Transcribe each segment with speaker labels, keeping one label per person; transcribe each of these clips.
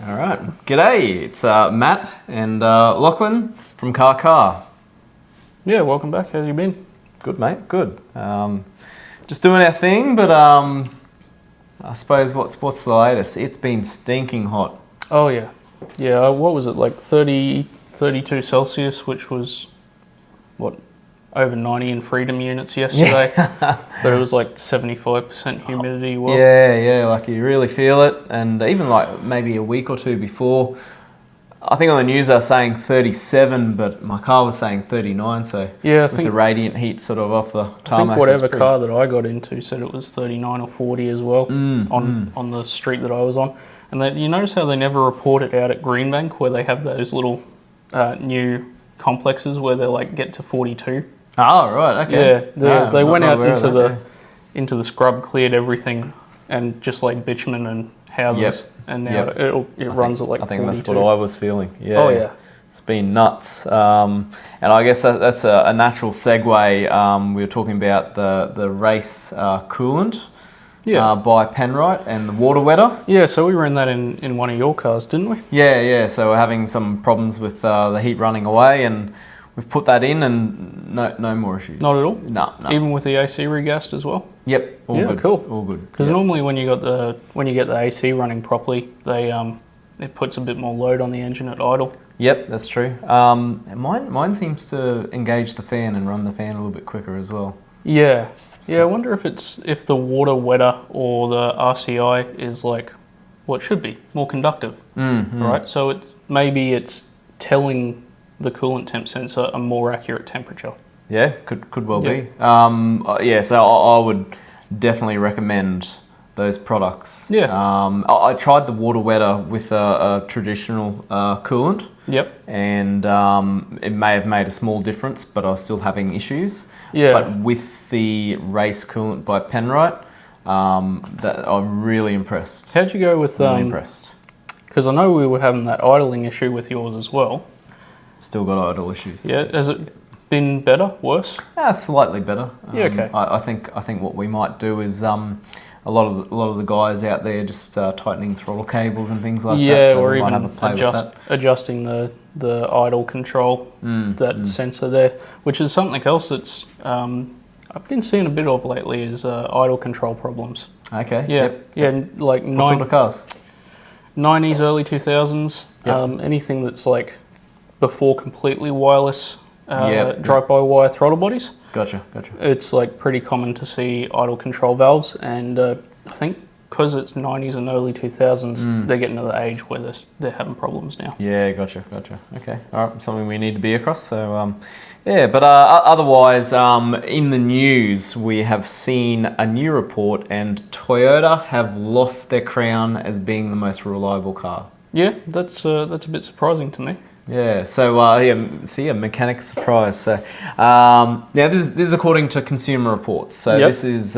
Speaker 1: All right. G'day. It's Matt and Lachlan from Car.
Speaker 2: Yeah, welcome back. How have you been?
Speaker 1: Good, mate. Good. Just doing our thing, but I suppose what's the latest? It's been stinking hot.
Speaker 2: Oh, yeah. Yeah, what was it, like 32 Celsius, which was, what, over 90 in freedom units yesterday.
Speaker 1: Yeah.
Speaker 2: But it was like 75% humidity. Well,
Speaker 1: Yeah, like you really feel it. And even like maybe a week or two before, I think on the news they were saying 37, but my car was saying 39. So
Speaker 2: yeah,
Speaker 1: with the radiant heat sort of off the tarmac.
Speaker 2: I think whatever car that I got into said it was 39 or 40 as well on the street that I was on. And you notice how they never report it out at Greenbank, where they have those little new complexes where they like get to 42.
Speaker 1: Oh, right, okay.
Speaker 2: Yeah, they went out into the scrub, cleared everything, and just like bitumen and houses, and now it runs at like 42. I think that's what
Speaker 1: I was feeling. Yeah.
Speaker 2: Oh yeah,
Speaker 1: it's been nuts. And I guess that's a natural segue. We were talking about the race coolant. By Penrite and the water wetter.
Speaker 2: Yeah, so we ran that in one of your cars, didn't we?
Speaker 1: Yeah. So we're having some problems with the heat running away, and we've put that in, and no more issues.
Speaker 2: Not at all?
Speaker 1: No.
Speaker 2: Even with the AC regassed as well?
Speaker 1: Yep. All good.
Speaker 2: Cool.
Speaker 1: All good.
Speaker 2: Because normally when you get the AC running properly, it puts a bit more load on the engine at idle.
Speaker 1: Yep, that's true. Mine seems to engage the fan and run the fan a little bit quicker as well.
Speaker 2: Yeah. Yeah, I wonder if the water wetter or the RCI is like what it should be, more conductive, right? So maybe it's telling the coolant temp sensor a more accurate temperature.
Speaker 1: Yeah, could well be. So I would definitely recommend those products.
Speaker 2: Yeah.
Speaker 1: I tried the water wetter with a traditional coolant.
Speaker 2: Yep.
Speaker 1: And it may have made a small difference, but I was still having issues.
Speaker 2: Yeah.
Speaker 1: But with the race coolant by Penrite, that I'm really impressed.
Speaker 2: How'd you go with?
Speaker 1: Really impressed.
Speaker 2: Because I know we were having that idling issue with yours as well.
Speaker 1: Still got idle issues.
Speaker 2: Yeah. Has it been better? Worse?
Speaker 1: Slightly better.
Speaker 2: Yeah. Okay.
Speaker 1: I think what we might do is a lot of the guys out there just tightening throttle cables and things like that.
Speaker 2: Yeah,
Speaker 1: so
Speaker 2: or
Speaker 1: we might
Speaker 2: even
Speaker 1: have a play with that.
Speaker 2: adjusting the idle control, sensor there, which is something else that's I've been seeing a bit of lately is idle control problems.
Speaker 1: Okay.
Speaker 2: Yeah.
Speaker 1: Yep.
Speaker 2: Yeah. Like
Speaker 1: what sort of cars?
Speaker 2: 90s, early 2000s. Yep. Anything that's like before completely wireless drive-by-wire throttle bodies.
Speaker 1: Gotcha.
Speaker 2: It's like pretty common to see idle control valves, and I think because it's 90s and early 2000s, they're getting to the age where they're having problems now.
Speaker 1: Yeah, gotcha. Okay, all right, something we need to be across. So, but otherwise, in the news, we have seen a new report, and Toyota have lost their crown as being the most reliable car. Yeah,
Speaker 2: that's a bit surprising to me.
Speaker 1: Yeah, so a mechanic surprise. So this is according to Consumer Reports. So this is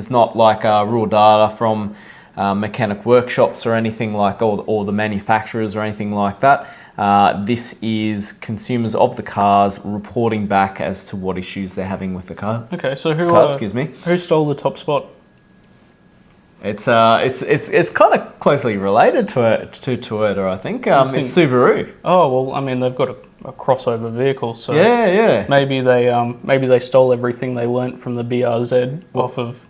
Speaker 1: not like raw data from mechanic workshops or anything like or the manufacturers or anything like that. This is consumers of the cars reporting back as to what issues they're having with the car.
Speaker 2: Okay, so who stole the top spot?
Speaker 1: It's kind of closely related to Toyota, I think. It's Subaru.
Speaker 2: Oh well, I mean they've got a crossover vehicle, so
Speaker 1: yeah.
Speaker 2: Maybe they stole everything they learnt from the BRZ off of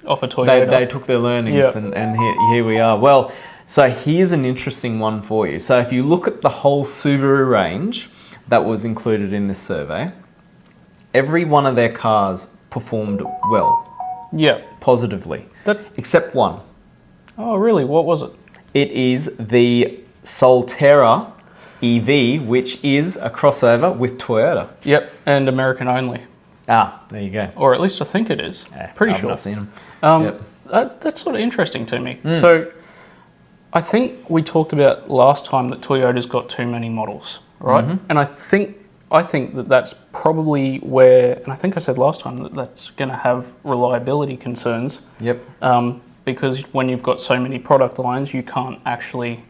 Speaker 2: Toyota.
Speaker 1: They took their learnings, and here we are. Well, so here's an interesting one for you. So if you look at the whole Subaru range that was included in this survey, every one of their cars performed well.
Speaker 2: Yeah.
Speaker 1: Positively. Except one.
Speaker 2: Oh, really? What was it?
Speaker 1: It is the Solterra EV, which is a crossover with Toyota.
Speaker 2: Yep, and American only.
Speaker 1: Ah, there you go.
Speaker 2: Or at least I think it is. Pretty sure.
Speaker 1: I've not seen them.
Speaker 2: That's sort of interesting to me. So I think we talked about last time that Toyota's got too many models, right? And I think that's probably where, and I think I said last time that that's going to have reliability concerns.
Speaker 1: Yep.
Speaker 2: Because when you've got so many product lines, you can't actually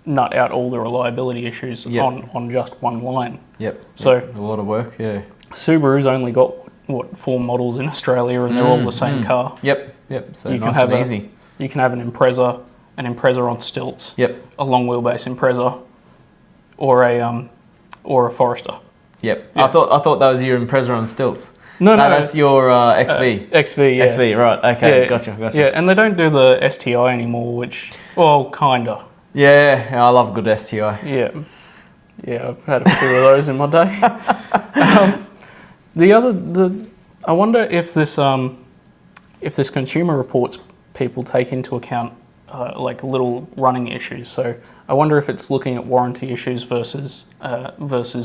Speaker 2: nut out all the reliability issues on just one line.
Speaker 1: Yep.
Speaker 2: So
Speaker 1: a lot of work, yeah.
Speaker 2: Subaru's only got, 4 models in Australia, and they're all the same car.
Speaker 1: Yep. So
Speaker 2: you
Speaker 1: nice
Speaker 2: can have
Speaker 1: and easy.
Speaker 2: You can have an Impreza, Impreza on stilts,
Speaker 1: Yep.
Speaker 2: a long wheelbase Impreza, or a Forester.
Speaker 1: Yep.
Speaker 2: Yeah.
Speaker 1: I thought that was your Impreza on stilts.
Speaker 2: No,
Speaker 1: that's your XV.
Speaker 2: XV, yeah.
Speaker 1: XV, right? Okay,
Speaker 2: Yeah.
Speaker 1: gotcha.
Speaker 2: Yeah, and they don't do the STI anymore, which, well, kinda.
Speaker 1: Yeah, I love a good STI.
Speaker 2: Yeah, I've had a few of those in my day. I wonder if this consumer reports people take into account like little running issues. So I wonder if it's looking at warranty issues versus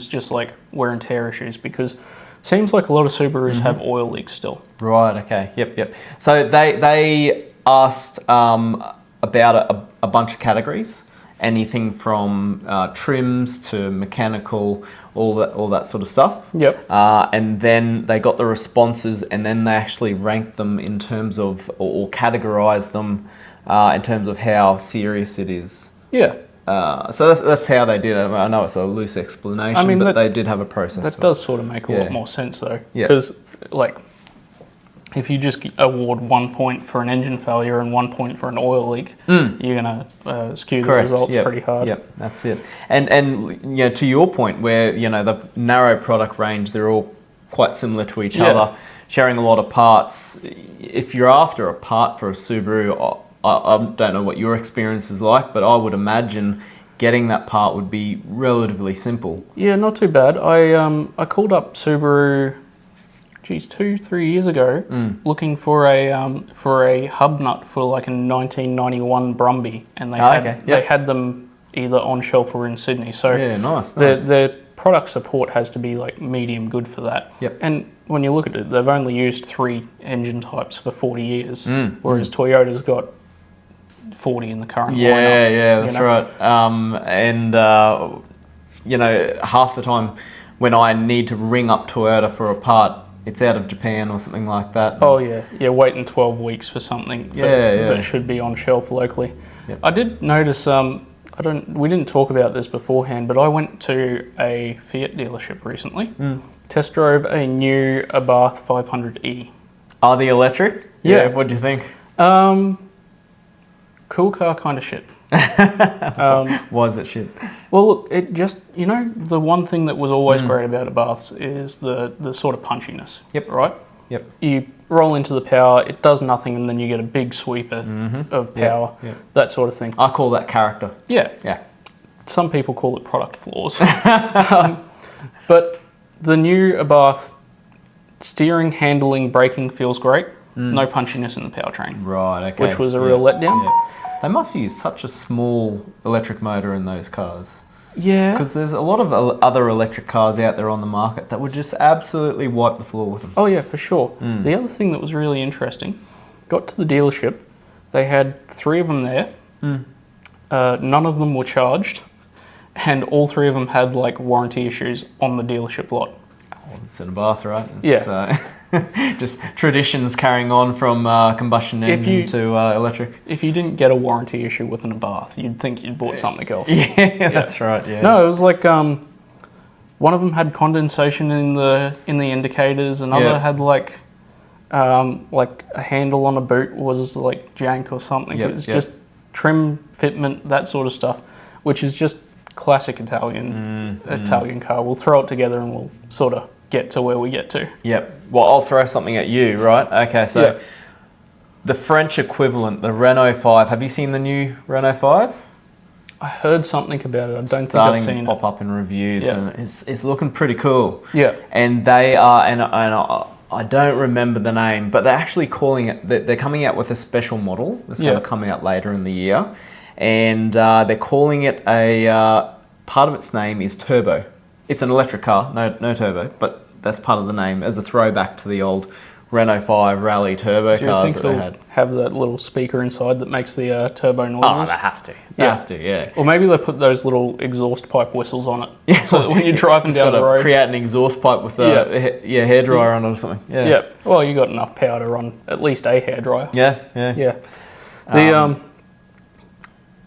Speaker 2: just like wear and tear issues, because seems like a lot of Subarus have oil leaks still.
Speaker 1: Right. Okay. Yep. So they asked about a bunch of categories, anything from trims to mechanical, all that sort of stuff.
Speaker 2: Yep.
Speaker 1: And then they got the responses, and then they actually ranked them in terms of, or categorized them in terms of how serious it is.
Speaker 2: Yeah.
Speaker 1: So that's how they did it. I know it's a loose explanation, but they did have a process.
Speaker 2: That does sort of make a lot more sense, though. Because, like, if you just award 1 point for an engine failure and 1 point for an oil leak, you're going to skew the results pretty hard.
Speaker 1: Yep, that's it. And you know, to your point, where you know the narrow product range, they're all quite similar to each other, sharing a lot of parts. If you're after a part for a Subaru, I don't know what your experience is like, but I would imagine getting that part would be relatively simple.
Speaker 2: Yeah, not too bad. I called up Subaru, 2-3 years ago, looking for a hub nut for like a 1991 Brumby, and they had them either on shelf or in Sydney. So
Speaker 1: yeah, nice.
Speaker 2: Their product support has to be like medium good for that.
Speaker 1: Yep.
Speaker 2: And when you look at it, they've only used 3 engine types for 40 years, whereas Toyota's got 40 in the current lineup.
Speaker 1: Yeah, that's right. You know, half the time when I need to ring up Toyota for a part, it's out of Japan or something like that.
Speaker 2: Oh yeah, waiting 12 weeks for something that should be on shelf locally.
Speaker 1: Yep.
Speaker 2: I did notice. We didn't talk about this beforehand, but I went to a Fiat dealership recently. Test drove a new Abarth 500e.
Speaker 1: Oh, the electric?
Speaker 2: Yeah.
Speaker 1: What do you think?
Speaker 2: Cool car, kind of shit.
Speaker 1: Why is it shit?
Speaker 2: Well, look, it just, you know, the one thing that was always great about Abarths is the sort of punchiness.
Speaker 1: Yep.
Speaker 2: Right?
Speaker 1: Yep.
Speaker 2: You roll into the power, it does nothing, and then you get a big sweeper of power, that sort of thing.
Speaker 1: I call that character.
Speaker 2: Yeah. Some people call it product flaws. But the new Abarth, steering, handling, braking feels great. No punchiness in the powertrain.
Speaker 1: Right, okay.
Speaker 2: Which was a real letdown.
Speaker 1: Yeah. They must use such a small electric motor in those cars.
Speaker 2: Yeah.
Speaker 1: Because there's a lot of other electric cars out there on the market that would just absolutely wipe the floor with them.
Speaker 2: Oh yeah, for sure. The other thing that was really interesting, got to the dealership, they had 3 of them there. None of them were charged, and all 3 of them had like warranty issues on the dealership lot.
Speaker 1: Oh, it's in a bath, right?
Speaker 2: Yeah.
Speaker 1: Just traditions carrying on from combustion engine to electric.
Speaker 2: If you didn't get a warranty issue with an Abarth, you'd think you'd bought something else.
Speaker 1: Yeah, that's right. Yeah.
Speaker 2: No, it was like one of them had condensation in the indicators. Another had like a handle on a boot was like jank or something. It was just trim, fitment, that sort of stuff, which is just classic Italian car. We'll throw it together and we'll sort of get to where we get to.
Speaker 1: Yep. Well, I'll throw something at you, right? Okay, so the French equivalent, the Renault 5. Have you seen the new Renault 5?
Speaker 2: I heard something about it. I don't think I've seen it.
Speaker 1: Starting to pop up in reviews, and it's looking pretty cool.
Speaker 2: Yeah.
Speaker 1: And they are, and I don't remember the name, but they're actually calling it, they're coming out with a special model that's going to come out later in the year. And they're calling it part of its name is Turbo. It's an electric car, no turbo, but that's part of the name as a throwback to the old Renault 5 Rally turbo cars that they had.
Speaker 2: Have that little speaker inside that makes the turbo noises?
Speaker 1: Oh, they have to. They have to, yeah.
Speaker 2: Or maybe they put those little exhaust pipe whistles on it, so that when you're driving down the road,
Speaker 1: create an exhaust pipe with a hairdryer on it or something. Yeah.
Speaker 2: Well, you got enough power to run at least a hairdryer.
Speaker 1: Yeah.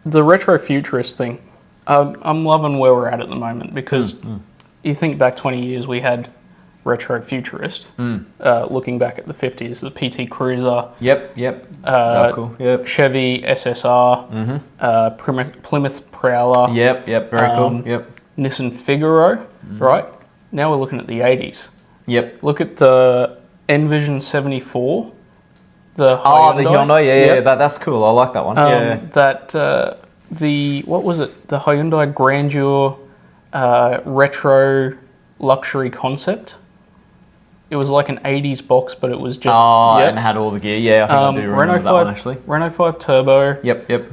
Speaker 2: The retro futurist thing. I'm loving where we're at the moment, because you think back 20 years, we had retro futurist. Looking back at the 50s, the PT Cruiser.
Speaker 1: Yep. Oh, cool. Yep.
Speaker 2: Chevy SSR. Plymouth Prowler.
Speaker 1: Yep. Very cool. Yep.
Speaker 2: Nissan Figaro. Right. Now we're looking at the 80s.
Speaker 1: Yep.
Speaker 2: Look at the Envision 74. The Hyundai.
Speaker 1: Yeah. That's cool. I like that one.
Speaker 2: What was it? The Hyundai Grandeur retro luxury concept. It was like an 80s box, but it was just...
Speaker 1: and had all the gear. Yeah, I think I do remember that one, actually.
Speaker 2: Renault 5 Turbo.
Speaker 1: Yep.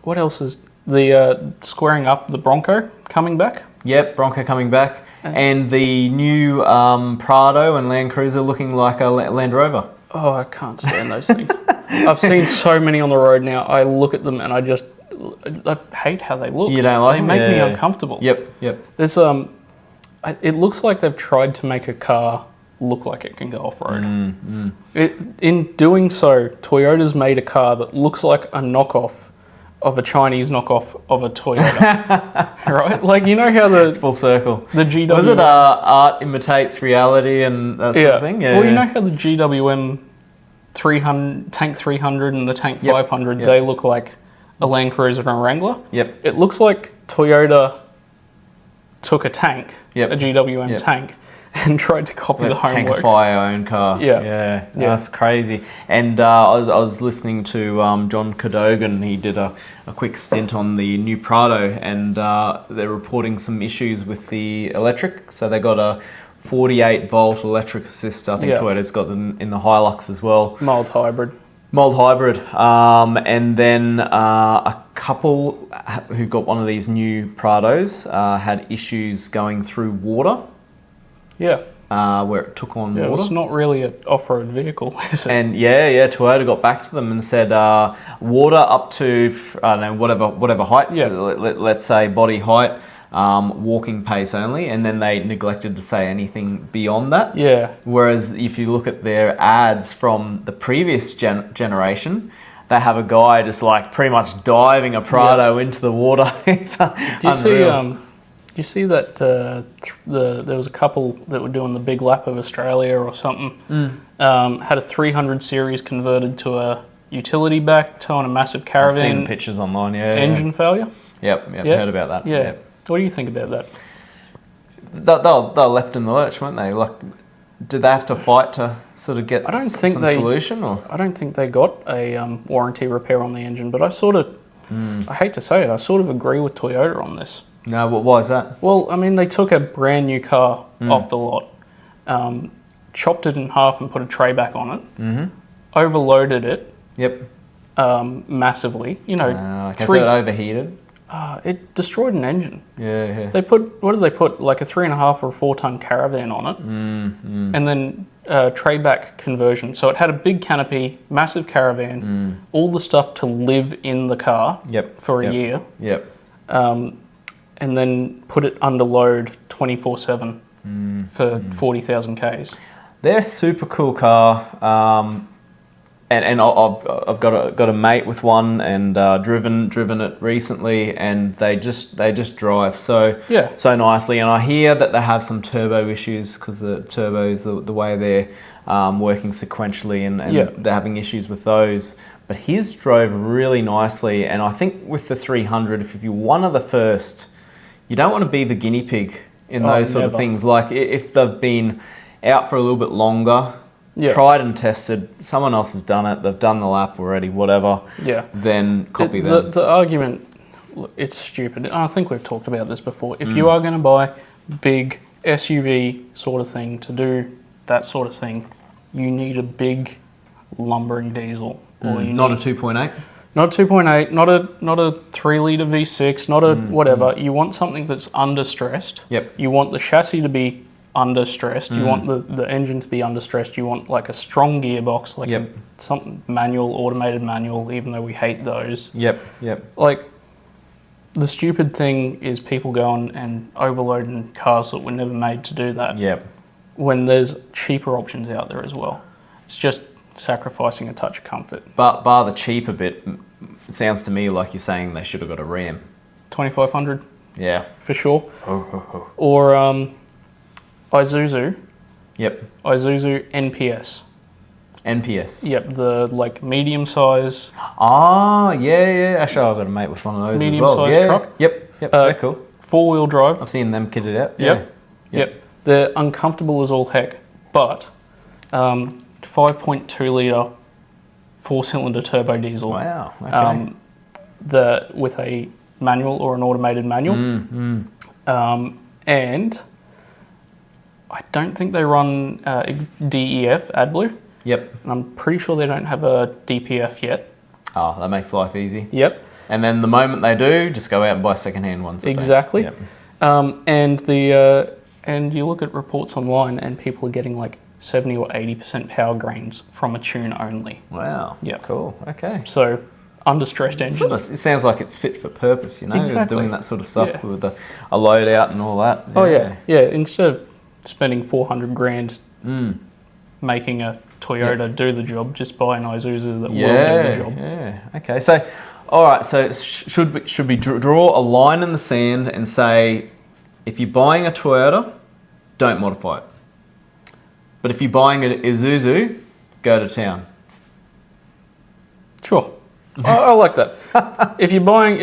Speaker 2: What else is... The squaring up the Bronco coming back.
Speaker 1: Yep, Bronco coming back. And the new Prado and Land Cruiser looking like a Land Rover.
Speaker 2: Oh, I can't stand those things. I've seen so many on the road now. I look at them and I hate how they look.
Speaker 1: You don't like them?
Speaker 2: They make me uncomfortable.
Speaker 1: Yep.
Speaker 2: There's it looks like they've tried to make a car look like it can go off-road. In doing so, Toyota's made a car that looks like a knockoff of a Chinese knockoff of a Toyota. Right? Like, you know how
Speaker 1: it's full circle.
Speaker 2: The GWM...
Speaker 1: Was it art imitates reality and that sort of thing?
Speaker 2: Yeah. Well, you know how the GWM 300, Tank 300 and the Tank 500, they look like a Land Cruiser and a Wrangler?
Speaker 1: Yep.
Speaker 2: It looks like Toyota took a tank, a GWM tank, and tried to copy the homework.
Speaker 1: Tankify our own car.
Speaker 2: Yeah.
Speaker 1: That's crazy. And I was listening to John Cadogan. He did a quick stint on the new Prado, and they're reporting some issues with the electric. So they got a 48-volt electric assist. I think Toyota's got them in the Hilux as well.
Speaker 2: Mild hybrid.
Speaker 1: And then a couple who got one of these new Prados had issues going through water.
Speaker 2: Yeah.
Speaker 1: Where it took on water.
Speaker 2: It's not really an off-road vehicle, is it?
Speaker 1: And Toyota got back to them and said water up to, I don't know, whatever height, so let's say body height, walking pace only, and then they neglected to say anything beyond that.
Speaker 2: Yeah.
Speaker 1: Whereas if you look at their ads from the previous generation, they have a guy just like pretty much diving a Prado into the water. It's unreal.
Speaker 2: Do you see that there was a couple that were doing the big lap of Australia or something, had a 300 series converted to a utility back, towing a massive caravan.
Speaker 1: I've seen the pictures online,
Speaker 2: Engine failure?
Speaker 1: Yep, heard about that.
Speaker 2: Yeah.
Speaker 1: Yep.
Speaker 2: What do you think about that?
Speaker 1: They're left in the lurch, weren't they? Like, did they have to fight to sort of get some solution? Or?
Speaker 2: I don't think they got a warranty repair on the engine, but I sort of, I hate to say it, I sort of agree with Toyota on this.
Speaker 1: No, but why is that?
Speaker 2: Well, I mean, they took a brand new car off the lot, chopped it in half and put a tray back on it, overloaded it massively. You know,
Speaker 1: so it overheated?
Speaker 2: It destroyed an engine.
Speaker 1: Yeah.
Speaker 2: They put, what did they put, like a 3.5 or a 4 ton caravan on it, and then tray back conversion. So it had a big canopy, massive caravan, all the stuff to live in the car for a year. And then put it under load 24/7 for 40,000 Ks.
Speaker 1: They're a super cool car, and I've got a mate with one and driven it recently, and they just drive so nicely. And I hear that they have some turbo issues because the turbos, the way they're working sequentially, and they're having issues with those. But his drove really nicely, and I think with the 300, if you're one of the first, you don't want to be the guinea pig in those sort of things. Like if they've been out for a little bit longer, tried and tested, someone else has done it, they've done the lap already, whatever, then copy them.
Speaker 2: The argument, it's stupid. I think we've talked about this before. If you are going to buy big SUV sort of thing to do that sort of thing, you need a big lumbering diesel. Or
Speaker 1: not a 2.8?
Speaker 2: Not a 2.8, not a 3-litre V6, not a whatever. You want something that's under-stressed. You want the chassis to be under-stressed. You want the engine to be under-stressed. You want like a strong gearbox, like some manual, automated manual, even though we hate those. Like, the stupid thing is people going and overloading cars that were never made to do that. When there's cheaper options out there as well. It's just sacrificing a touch of comfort.
Speaker 1: But bar the cheaper bit, it sounds to me like you're saying they should have got a Ram.
Speaker 2: 2500?
Speaker 1: Yeah.
Speaker 2: For sure. Or Isuzu.
Speaker 1: Yep.
Speaker 2: Isuzu NPS.
Speaker 1: NPS.
Speaker 2: Yep, the like medium size.
Speaker 1: Ah, yeah. Actually, I've got a mate with one of those
Speaker 2: Medium
Speaker 1: as well.
Speaker 2: size truck.
Speaker 1: Yep. They're cool.
Speaker 2: 4-wheel drive.
Speaker 1: I've seen them kitted out.
Speaker 2: Yep. They're uncomfortable as all heck, but 5.2 litre 4-cylinder turbo diesel.
Speaker 1: Wow. Okay.
Speaker 2: With a manual or an automated manual. And I don't think they run DEF, AdBlue.
Speaker 1: Yep.
Speaker 2: And I'm pretty sure they don't have a DPF yet.
Speaker 1: Oh, that makes life easy.
Speaker 2: Yep.
Speaker 1: And then the moment they do, just go out and buy second-hand ones.
Speaker 2: Exactly.
Speaker 1: Yep.
Speaker 2: And you look at reports online and people are getting like 70 or 80% power gains from a tune only.
Speaker 1: Wow.
Speaker 2: Yeah.
Speaker 1: Cool. Okay.
Speaker 2: So under stressed engine.
Speaker 1: It sounds like it's fit for purpose, you know,
Speaker 2: Exactly.
Speaker 1: doing that sort of stuff with a load out and all that.
Speaker 2: Oh yeah. Instead of spending 400 grand making a Toyota do the job, just buy an Isuzu that will do the job.
Speaker 1: Yeah. Okay. So, all right. So should we draw a line in the sand and say, if you're buying a Toyota, don't modify it. But if you're buying an Isuzu, go to town.
Speaker 2: Sure. I like that. If you're buying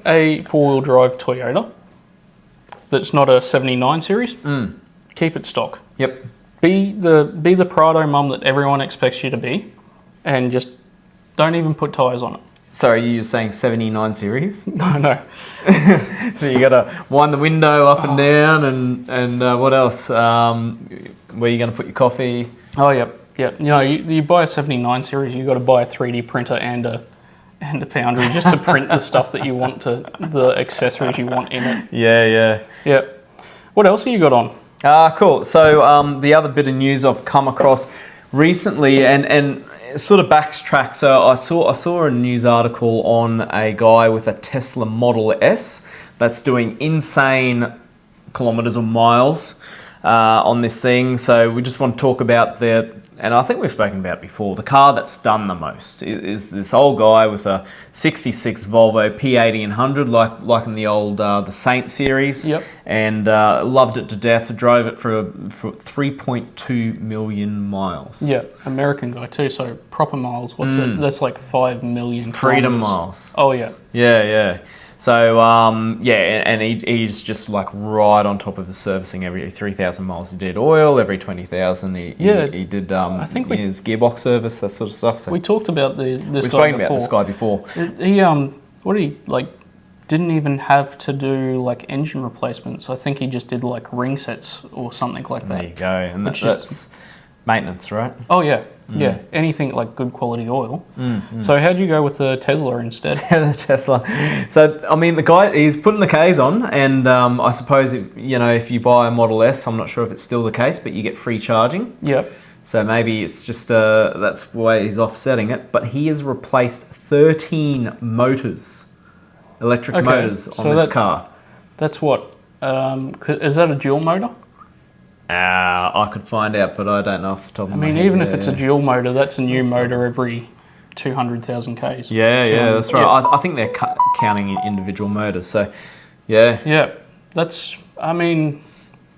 Speaker 2: a 4-wheel drive Toyota that's not a 79 series, keep it stock.
Speaker 1: Yep.
Speaker 2: Be the Prado mum that everyone expects you to be, and just don't even put tyres on it.
Speaker 1: Sorry, you're saying 79 series?
Speaker 2: No.
Speaker 1: So you got to wind the window up and down, and what else? Where are you going to put your coffee?
Speaker 2: Oh, yep. You know, you buy a 79 series, you got to buy a 3D printer and a foundry just to print the stuff that you want the accessories you want in it.
Speaker 1: Yeah.
Speaker 2: Yep. What else have you got on?
Speaker 1: Cool. So the other bit of news I've come across recently, and sort of backtrack. So I saw a news article on a guy with a Tesla Model S that's doing insane kilometers or miles on this thing. So we just want to talk about and I think we've spoken about it before, the car that's done the most is this old guy with a 66 Volvo P1800, like in the old the Saint series.
Speaker 2: Yep. And
Speaker 1: loved it to death. Drove it for 3.2 million miles.
Speaker 2: Yeah, American guy too. So proper miles. What's it? That's like 5 million.
Speaker 1: Freedom
Speaker 2: kilometers.
Speaker 1: miles.
Speaker 2: Oh yeah.
Speaker 1: Yeah. So, and he's just like right on top of his servicing. Every 3,000 miles he did oil, every 20,000 he did I think his gearbox service, that sort of stuff. So
Speaker 2: we talked about this guy
Speaker 1: spoken about this guy before.
Speaker 2: He didn't even have to do like engine replacements. I think he just did like ring sets or something like that.
Speaker 1: There you go. And that's maintenance, right?
Speaker 2: Oh yeah. Yeah, anything like good quality oil. So how'd you go with the Tesla instead?
Speaker 1: The Tesla. So, I mean, the guy, he's putting the Ks on, and I suppose, if you buy a Model S, I'm not sure if it's still the case, but you get free charging.
Speaker 2: Yep.
Speaker 1: So maybe it's just, that's the way he's offsetting it. But he has replaced 13 motors, electric motors on this car.
Speaker 2: That's what? Is that a dual motor?
Speaker 1: I could find out, but I don't know off the top of my head.
Speaker 2: I mean, even if it's a dual motor, that's a new motor every 200,000 Ks.
Speaker 1: Yeah, that's right. Yeah. I think they're counting individual motors, so yeah.
Speaker 2: Yeah, that's, I mean,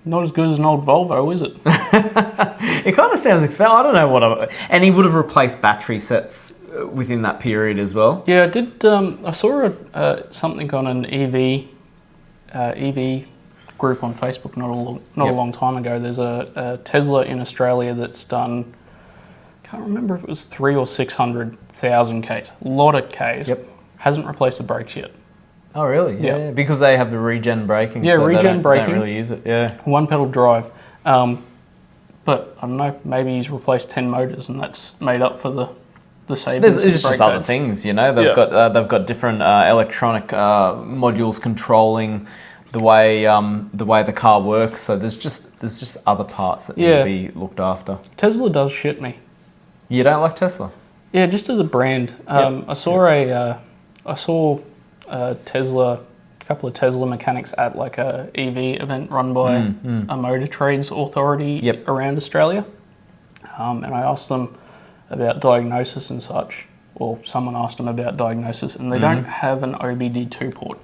Speaker 2: not as good as an old Volvo, is it?
Speaker 1: It kind of sounds expensive. I don't know and he would have replaced battery sets within that period as well.
Speaker 2: Yeah, I did. I saw something on an EV group on Facebook not a long time ago. There's a Tesla in Australia that's done, can't remember if it was 300,000 or 600,000 Ks, a lot of Ks.
Speaker 1: Yep.
Speaker 2: Hasn't replaced the brakes yet.
Speaker 1: Oh really? Yeah. Because they have the regen braking.
Speaker 2: Yeah,
Speaker 1: so
Speaker 2: regen braking.
Speaker 1: Don't really use it. Yeah.
Speaker 2: One pedal drive. But I don't know. Maybe he's replaced 10 motors, and that's made up for the savings.
Speaker 1: There's just other things, They've got different electronic modules controlling the way the car works. So there's just other parts that need to be looked after.
Speaker 2: Tesla does shit me.
Speaker 1: You don't like Tesla?
Speaker 2: Yeah, just as a brand. I saw a couple of Tesla mechanics at like a EV event run by a Motor Trades Authority around Australia, and I asked them about diagnosis and such, or someone asked them about diagnosis, and they don't have an OBD2 port.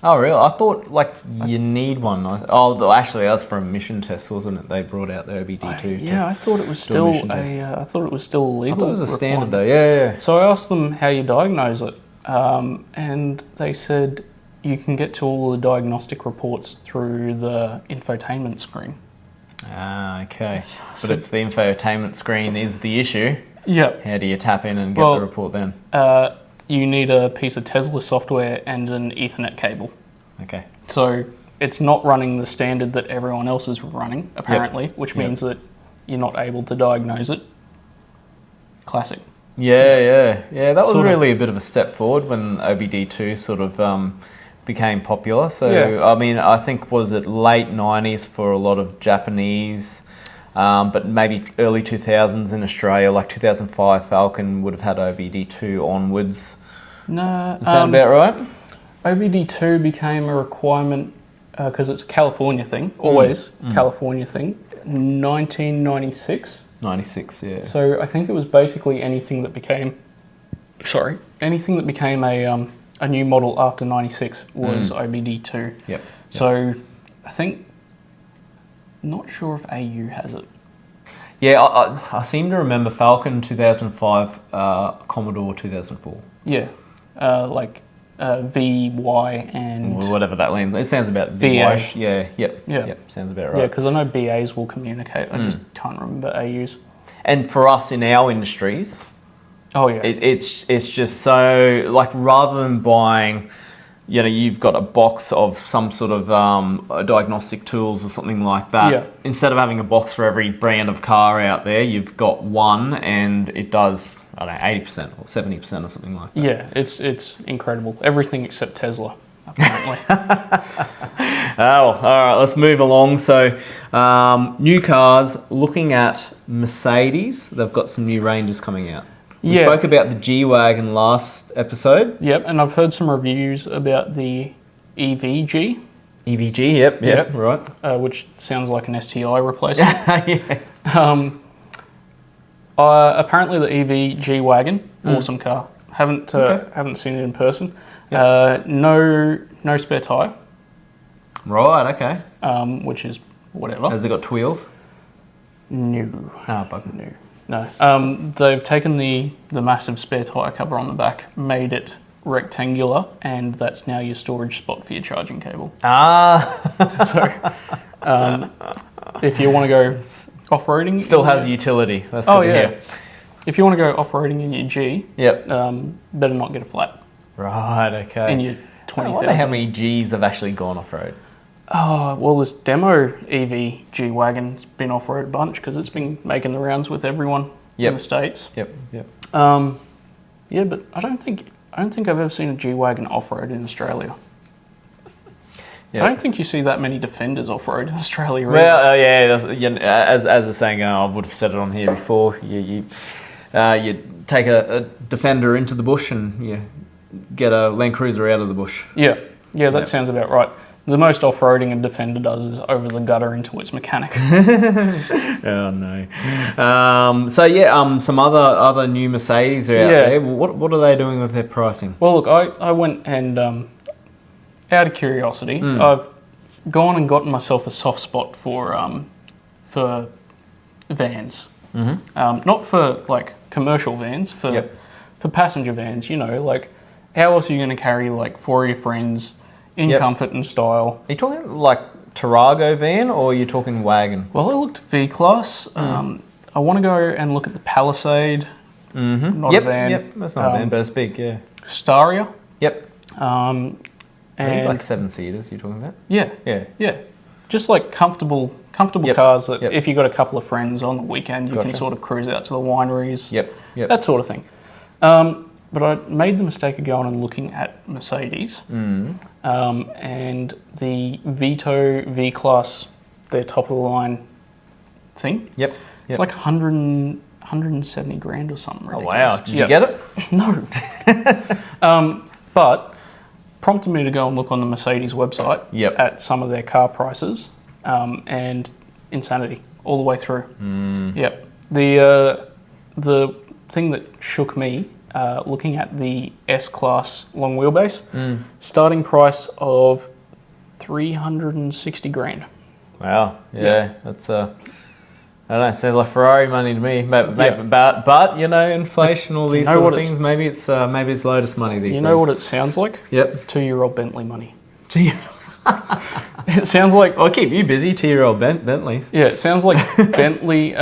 Speaker 1: Oh, really? I thought like you need one. Actually, that's for emission tests, wasn't it? They brought out the OBD2.
Speaker 2: Yeah, I thought it was still I thought it was still a legal.
Speaker 1: I thought it was a standard though.
Speaker 2: requirement.
Speaker 1: Yeah.
Speaker 2: So I asked them how you diagnose it, and they said you can get to all the diagnostic reports through the infotainment screen.
Speaker 1: Ah, okay. But if the infotainment screen is the issue,
Speaker 2: Yep.
Speaker 1: how do you tap in and get the report then?
Speaker 2: You need a piece of Tesla software and an Ethernet cable.
Speaker 1: Okay.
Speaker 2: So it's not running the standard that everyone else is running, apparently, which means that you're not able to diagnose it. Classic.
Speaker 1: Yeah. That was really a bit of a step forward when OBD2 sort of became popular. So, I mean, I think was it late 90s for a lot of Japanese, but maybe early 2000s in Australia, like 2005 Falcon would have had OBD2 onwards.
Speaker 2: No.
Speaker 1: Does that sound about right?
Speaker 2: OBD2 became a requirement because it's a California thing, always California thing, 1996.
Speaker 1: 96, yeah.
Speaker 2: So I think it was basically anything that became a new model after 96 was OBD2.
Speaker 1: Yep.
Speaker 2: So I think, not sure if AU has it.
Speaker 1: Yeah, I seem to remember Falcon 2005, Commodore 2004.
Speaker 2: Yeah, like VY and...
Speaker 1: whatever that lands. It sounds about
Speaker 2: BA.
Speaker 1: Yep, sounds about right.
Speaker 2: Yeah, because I know BAs will communicate. I just can't remember AUs.
Speaker 1: And for us in our industries,
Speaker 2: oh yeah,
Speaker 1: it's just so, like, rather than buying, you've got a box of some sort of diagnostic tools or something like that.
Speaker 2: Yeah.
Speaker 1: Instead of having a box for every brand of car out there, you've got one and it does, I don't know, 80% or 70% or something like that.
Speaker 2: Yeah, it's incredible. Everything except Tesla, apparently.
Speaker 1: All right, let's move along. So, new cars, looking at Mercedes, they've got some new ranges coming out. We spoke about the G-Wagon last episode.
Speaker 2: Yep, and I've heard some reviews about the EVG.
Speaker 1: EVG, yep, right.
Speaker 2: Which sounds like an STI replacement.
Speaker 1: Yeah.
Speaker 2: Apparently the EVG wagon, awesome car. Haven't seen it in person. Yep. No spare tyre.
Speaker 1: Right, okay.
Speaker 2: Which is whatever.
Speaker 1: Has it got wheels?
Speaker 2: No.
Speaker 1: Ah, bugger.
Speaker 2: No. They've taken the massive spare tyre cover on the back, made it rectangular, and that's now your storage spot for your charging cable.
Speaker 1: Ah.
Speaker 2: So, if you want to go off-roading...
Speaker 1: Still has utility. That's good to hear.
Speaker 2: If you want to go off-roading in your G, better not get a flat.
Speaker 1: Right, okay.
Speaker 2: In your 20,000.
Speaker 1: I wonder how many Gs have actually gone off-road.
Speaker 2: Oh, well, this demo EV G-Wagon's been off-road a bunch because it's been making the rounds with everyone in the States.
Speaker 1: Yep.
Speaker 2: Yeah, but I don't think I've ever seen a G-Wagon off-road in Australia. Yep. I don't think you see that many Defenders off-road in Australia.
Speaker 1: Well, as a saying, I would have said it on here before, you take a Defender into the bush and you get a Land Cruiser out of the bush.
Speaker 2: Yeah, that sounds about right. The most off-roading a Defender does is over the gutter into its mechanic.
Speaker 1: Oh no. Some other new Mercedes are out there. What are they doing with their pricing?
Speaker 2: Well, look, I went and out of curiosity, I've gone and gotten myself a soft spot for vans. Not for like commercial vans, for passenger vans. Like how else are you going to carry like 4 of your friends in comfort and style?
Speaker 1: Are you talking like Tarago van or are you talking wagon?
Speaker 2: Well, I looked at V-Class. I want to go and look at the Palisade. Not a van.
Speaker 1: Yep, that's not a van, but it's big, yeah.
Speaker 2: Staria.
Speaker 1: Yep.
Speaker 2: And
Speaker 1: like 7-seaters you're talking about?
Speaker 2: Yeah. Just like comfortable cars that if you've got a couple of friends on the weekend, you can sort of cruise out to the wineries.
Speaker 1: Yep.
Speaker 2: That sort of thing. But I made the mistake of going and looking at Mercedes. And the Vito V-Class, their top-of-the-line thing.
Speaker 1: Yep.
Speaker 2: It's like 170 grand or something ridiculous.
Speaker 1: Oh, wow. Did you get it?
Speaker 2: No. But prompted me to go and look on the Mercedes website at some of their car prices, and insanity all the way through. Yep. The thing that shook me looking at the S-Class long wheelbase, starting price of 360 grand.
Speaker 1: Wow, yeah. That's I don't know, it sounds like Ferrari money to me. But you know, inflation, all these sort of things. Maybe it's Lotus money these days.
Speaker 2: You know what it sounds like?
Speaker 1: Yep.
Speaker 2: 2-year-old Bentley money. It sounds like...
Speaker 1: I'll keep you busy, 2-year-old Bentleys.
Speaker 2: Yeah, it sounds like Bentley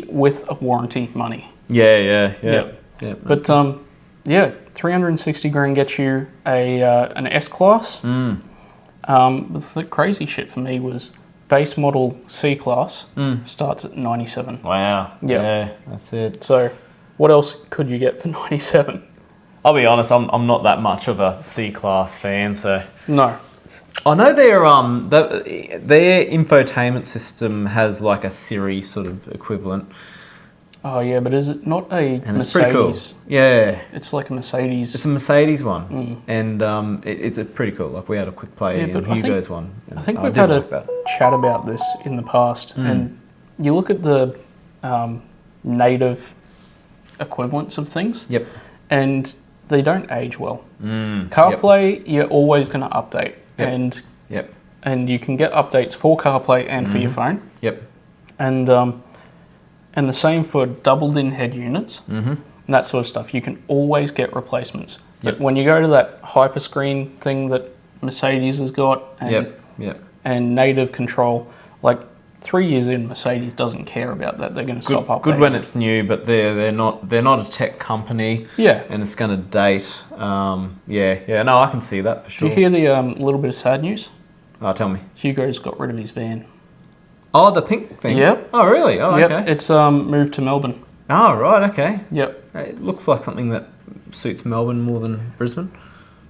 Speaker 2: with a warranty money.
Speaker 1: Yeah.
Speaker 2: But 360 grand gets you an S-Class. But the crazy shit for me was base model C-Class starts at 97.
Speaker 1: Wow. Yeah, that's it.
Speaker 2: So what else could you get for 97?
Speaker 1: I'll be honest, I'm not that much of a C-Class fan, so...
Speaker 2: No.
Speaker 1: I know their infotainment system has like a Siri sort of equivalent.
Speaker 2: Oh yeah, but is it not a
Speaker 1: and
Speaker 2: Mercedes?
Speaker 1: It's pretty cool. Yeah.
Speaker 2: It's like a Mercedes.
Speaker 1: It's a Mercedes one. And it's a pretty cool. Like we had a quick play in Hugo's one.
Speaker 2: I think we've had a chat about this in the past. And you look at the native equivalents of things.
Speaker 1: Yep.
Speaker 2: And they don't age well. CarPlay, you're always going to update. And you can get updates for CarPlay and for your phone.
Speaker 1: Yep.
Speaker 2: And the same for doubled-in head units and that sort of stuff. You can always get replacements. But when you go to that hyperscreen thing that Mercedes has got and native control, like 3 years in, Mercedes doesn't care about that. They're going to stop updating.
Speaker 1: Good when it's new, but they're not a tech company.
Speaker 2: Yeah.
Speaker 1: And it's going to date. No, I can see that for sure.
Speaker 2: Did you hear the little bit of sad news?
Speaker 1: Oh, tell me.
Speaker 2: Hugo's got rid of his van.
Speaker 1: Oh, the pink thing?
Speaker 2: Yep.
Speaker 1: Oh, really? Oh, okay.
Speaker 2: It's moved to Melbourne.
Speaker 1: Oh, right, okay.
Speaker 2: Yep.
Speaker 1: It looks like something that suits Melbourne more than Brisbane.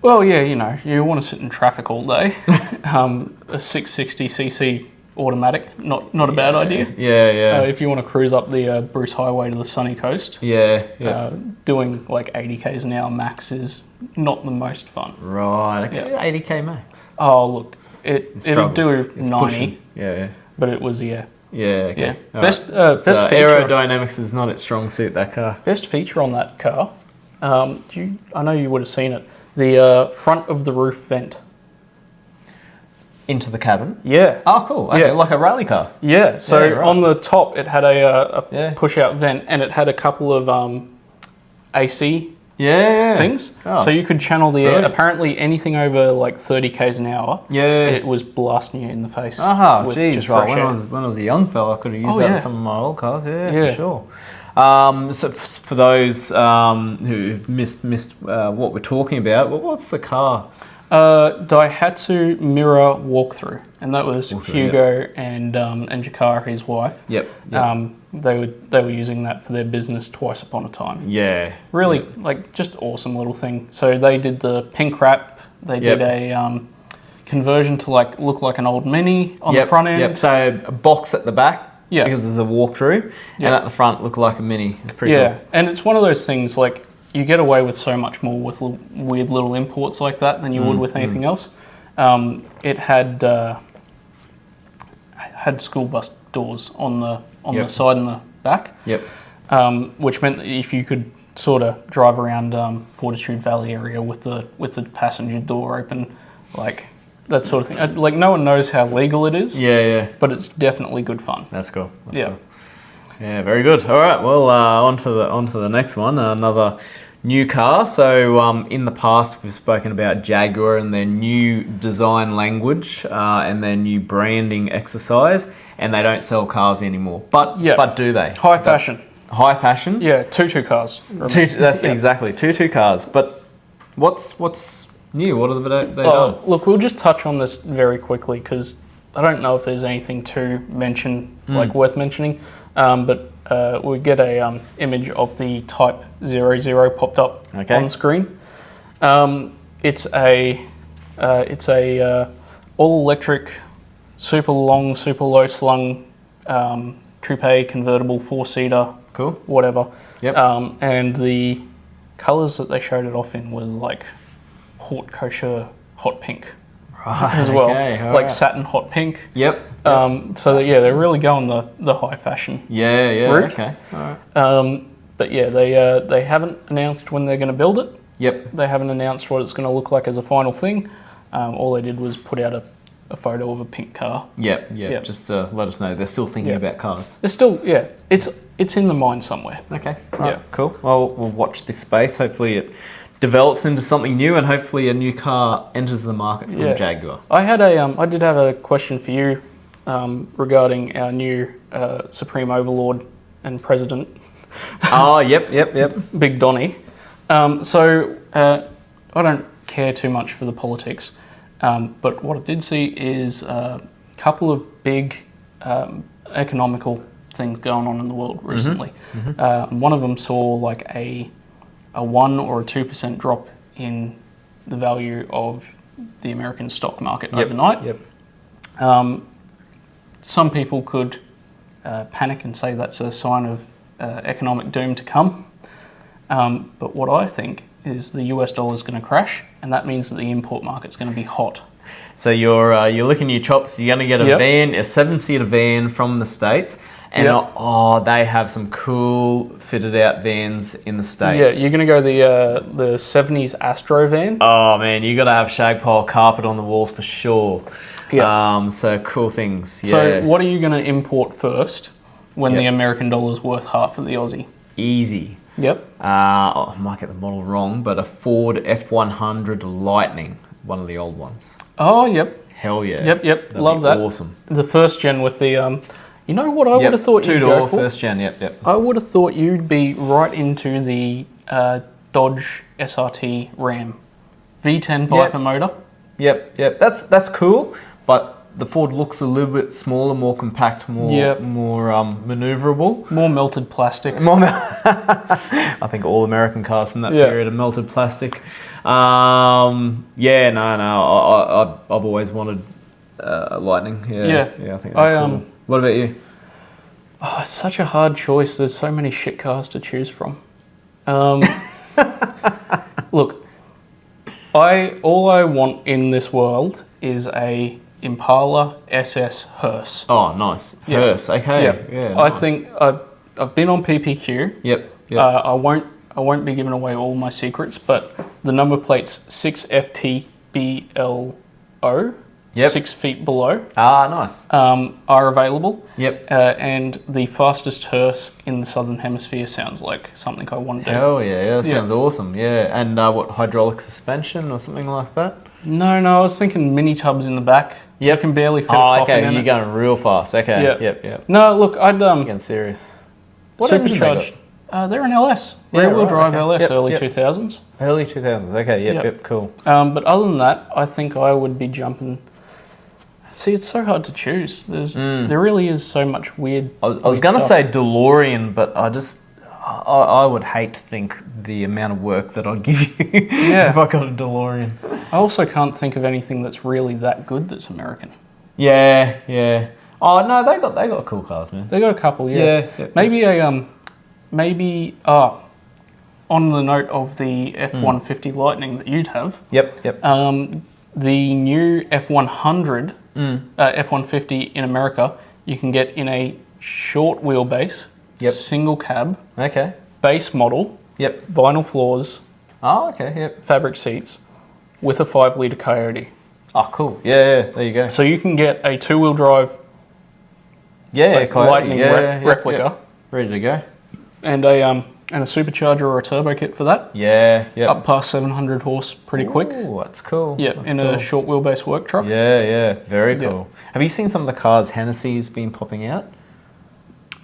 Speaker 2: Well, yeah, you know, you want to sit in traffic all day. A 660cc automatic, not a bad idea.
Speaker 1: Yeah.
Speaker 2: If you want to cruise up the Bruce Highway to the sunny coast. Doing like 80 k's an hour max is not the most fun.
Speaker 1: Right, okay. 80k max.
Speaker 2: Oh, look, it'll do
Speaker 1: it's
Speaker 2: 90.
Speaker 1: Pushing. Yeah.
Speaker 2: But it was, okay.
Speaker 1: Yeah.
Speaker 2: Best feature.
Speaker 1: Aerodynamics is not its strong suit, that car.
Speaker 2: Best feature on that car, I know you would have seen it, the front of the roof vent.
Speaker 1: Into the cabin?
Speaker 2: Yeah.
Speaker 1: Oh, cool. Okay, like a rally car.
Speaker 2: Yeah, so on the top it had a push-out vent and it had a couple of AC things. Oh. So you could channel the air. Apparently anything over like 30 k's an hour, it was blasting you in the face.
Speaker 1: Geez, right. When I was a young fella, I could have used that in some of my old cars. Yeah, for sure. So for those who've missed what we're talking about, what's the car?
Speaker 2: Daihatsu Mirror walkthrough, and that was Hugo and Jaguar, his wife.
Speaker 1: Yep.
Speaker 2: They were using that for their business twice upon a time.
Speaker 1: Yeah.
Speaker 2: Really, like, just awesome little thing. So they did the pink wrap. They did a conversion to look like an old Mini on the front end.
Speaker 1: So a box at the back. Yeah. Because of the walkthrough, and at the front look like a Mini. It's pretty cool.
Speaker 2: And it's one of those things like you get away with so much more with weird little imports like that than you would with anything else. It had school bus doors on the side and the back. Yep. Which meant that if you could sort of drive around Fortitude Valley area with the passenger door open, like that sort of thing. Like no one knows how legal it is. Yeah. But it's definitely good fun.
Speaker 1: That's cool. Cool. Yeah, very good. All right, well, on to the next one. Another new car. So in the past, we've spoken about Jaguar and their new design language and their new branding exercise, and they don't sell cars anymore. But do they?
Speaker 2: High fashion.
Speaker 1: High fashion?
Speaker 2: Yeah, two cars.
Speaker 1: That's exactly two cars. But what's new? What have they done?
Speaker 2: Look, we'll just touch on this very quickly because I don't know if there's anything to mention, worth mentioning. But we get a image of the Type 00 popped up on the screen. It's a all electric, super long, super low slung coupe convertible 4-seater. Cool. Whatever.
Speaker 1: Yep.
Speaker 2: And the colours that they showed it off in were like haute couture hot pink. As well, satin hot pink.
Speaker 1: Yep.
Speaker 2: So they're really going the high fashion.
Speaker 1: Yeah.
Speaker 2: route.
Speaker 1: Okay. All right.
Speaker 2: But yeah, they haven't announced when they're going to build it.
Speaker 1: Yep.
Speaker 2: They haven't announced what it's going to look like as a final thing. All they did was put out a photo of a pink car.
Speaker 1: Yep. Just to let us know they're still thinking about cars.
Speaker 2: They're still, it's in the mind somewhere.
Speaker 1: Okay. Right. Cool. Well, we'll watch this space. Hopefully it develops into something new, and hopefully a new car enters the market from Jaguar.
Speaker 2: I did have a question for you regarding our new Supreme Overlord and President.
Speaker 1: Oh, yep.
Speaker 2: Big Donny. So I don't care too much for the politics, but what I did see is a couple of big economical things going on in the world recently. One of them saw like a 1 or a 2% drop in the value of the American stock market overnight. Some people could panic and say that's a sign of economic doom to come. But what I think is the US dollar is going to crash, and that means that the import market's going to be hot.
Speaker 1: So you're licking your chops. You're going to get a van, a 7-seater van from the States, and they have some cool fitted out vans in the States.
Speaker 2: Yeah, you're going to go the 70s Astro van.
Speaker 1: Oh man, you got to have shag pile carpet on the walls for sure. Yeah. So cool things. Yeah.
Speaker 2: So what are you going to import first when the American dollar is worth half of the Aussie?
Speaker 1: Easy.
Speaker 2: Yep.
Speaker 1: I might get the model wrong, but a Ford F100 Lightning, one of the old ones.
Speaker 2: Oh, yep.
Speaker 1: Hell yeah.
Speaker 2: Yep.
Speaker 1: That'd
Speaker 2: Love that.
Speaker 1: Awesome.
Speaker 2: The first gen with the, you know what I would have thought you'd go for?
Speaker 1: First gen. Yep.
Speaker 2: I would have thought you'd be right into the Dodge SRT Ram, V10 Viper motor.
Speaker 1: Yep. That's cool, but the Ford looks a little bit smaller, more compact, more maneuverable.
Speaker 2: More melted plastic.
Speaker 1: I think all American cars from that period are melted plastic. I've always wanted a Lightning. Yeah, I think that's cool. What about you?
Speaker 2: Oh, it's such a hard choice. There's so many shit cars to choose from. Look, all I want in this world is a Impala SS hearse.
Speaker 1: Oh, nice. Hearse, okay. Yeah,
Speaker 2: I
Speaker 1: nice.
Speaker 2: think I've been on PPQ.
Speaker 1: Yep.
Speaker 2: I won't be giving away all my secrets, but the number plate's 6FTBLO, 6 feet below.
Speaker 1: Ah, nice.
Speaker 2: Are available.
Speaker 1: Yep.
Speaker 2: And the fastest hearse in the Southern Hemisphere sounds like something I want to do.
Speaker 1: Hell yeah, that sounds awesome. Yeah, and what, hydraulic suspension or something like that?
Speaker 2: No, I was thinking mini tubs in the back.
Speaker 1: Yep.
Speaker 2: You can barely fit a coffin in
Speaker 1: you're
Speaker 2: it.
Speaker 1: going real fast. Okay. Yep.
Speaker 2: No, look, I'd
Speaker 1: Getting serious. What engine
Speaker 2: supercharged. They're an LS, rear-wheel drive LS, early 2000s.
Speaker 1: Early 2000s. Okay. Yep. Cool.
Speaker 2: But other than that, I think I would be jumping. See, it's so hard to choose. There really is so much weird.
Speaker 1: I was going to say DeLorean, but I would hate to think the amount of work that I'd give you if I got a DeLorean.
Speaker 2: I also can't think of anything that's really that good that's American.
Speaker 1: Yeah. Oh no, they got cool cars, man.
Speaker 2: They got a couple, Maybe on the note of the F-150 Lightning that you'd have.
Speaker 1: Yep.
Speaker 2: The new F-100, F-150 in America, you can get in a short wheelbase, single cab, base model, vinyl floors, fabric seats, with a 5-litre Coyote.
Speaker 1: Oh, cool. Yeah, there you go.
Speaker 2: So you can get a 2-wheel drive Lightning replica.
Speaker 1: Ready to go.
Speaker 2: And a supercharger or a turbo kit for that.
Speaker 1: Yeah.
Speaker 2: Up past 700 horse pretty quick.
Speaker 1: Oh, that's cool.
Speaker 2: Yeah, a short wheelbase work truck.
Speaker 1: Yeah. Very cool. Have you seen some of the cars Hennessy's been popping out?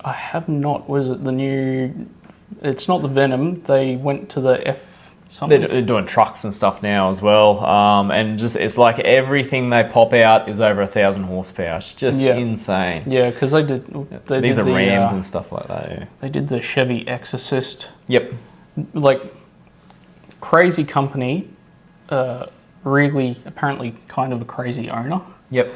Speaker 2: I have not. Was it the new... It's not the Venom. They went to the F something.
Speaker 1: They're doing trucks and stuff now as well. And just it's like everything they pop out is over 1,000 horsepower. It's just insane.
Speaker 2: Yeah, because they did...
Speaker 1: These are Rams and stuff like that, yeah.
Speaker 2: They did the Chevy Exorcist.
Speaker 1: Yep.
Speaker 2: Like, crazy company. Really, apparently kind of a crazy owner.
Speaker 1: Yep.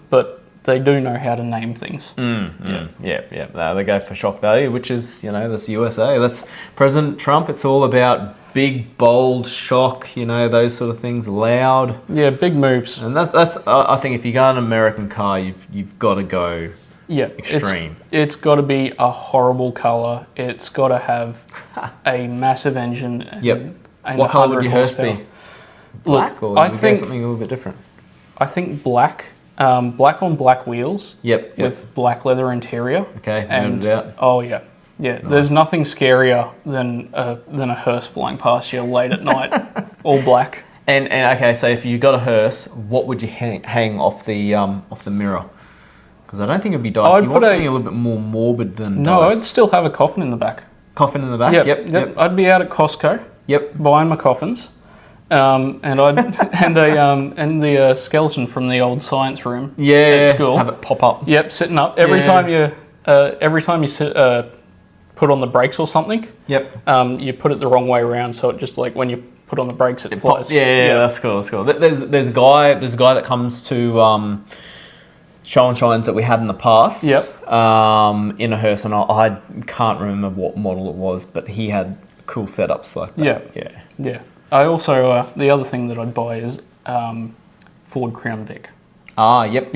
Speaker 2: But they do know how to name things.
Speaker 1: Yeah. They go for shock value, which is, that's USA. That's President Trump. It's all about big, bold, shock, those sort of things, loud.
Speaker 2: Yeah, big moves.
Speaker 1: And that's I think if you go in an American car, you've got to go
Speaker 2: Yeah,
Speaker 1: extreme.
Speaker 2: It's got to be a horrible color. It's got to have a massive engine. And
Speaker 1: What color would your hearse
Speaker 2: horsepower.
Speaker 1: be? Black, or
Speaker 2: I
Speaker 1: would you
Speaker 2: think
Speaker 1: go something a little bit different?
Speaker 2: I think black, black on black wheels.
Speaker 1: Yep.
Speaker 2: With black leather interior.
Speaker 1: Okay.
Speaker 2: And
Speaker 1: noted out.
Speaker 2: oh yeah, yeah.
Speaker 1: Nice.
Speaker 2: There's nothing scarier than a hearse flying past you late at night, all black.
Speaker 1: And okay, so if you got a hearse, what would you hang off the mirror? Because I don't think it'd be dice. You want something a little bit more morbid than
Speaker 2: No,
Speaker 1: dice.
Speaker 2: I'd still have a coffin in the back.
Speaker 1: Coffin in the back. Yep.
Speaker 2: I'd be out at Costco.
Speaker 1: Yep.
Speaker 2: Buying my coffins. And I'd and the skeleton from the old science room at school.
Speaker 1: Have it pop up.
Speaker 2: Yep, sitting up every time you sit, put on the brakes or something.
Speaker 1: Yep.
Speaker 2: You put it the wrong way around, so it just like when you put on the brakes, it flies.
Speaker 1: Yeah, that's cool. That's cool. There's a guy that comes to show and shines that we had in the past.
Speaker 2: Yep.
Speaker 1: In a hearse, and I can't remember what model it was, but he had cool setups like that.
Speaker 2: Yeah. I also the other thing that I'd buy is Ford Crown Vic.
Speaker 1: Yep.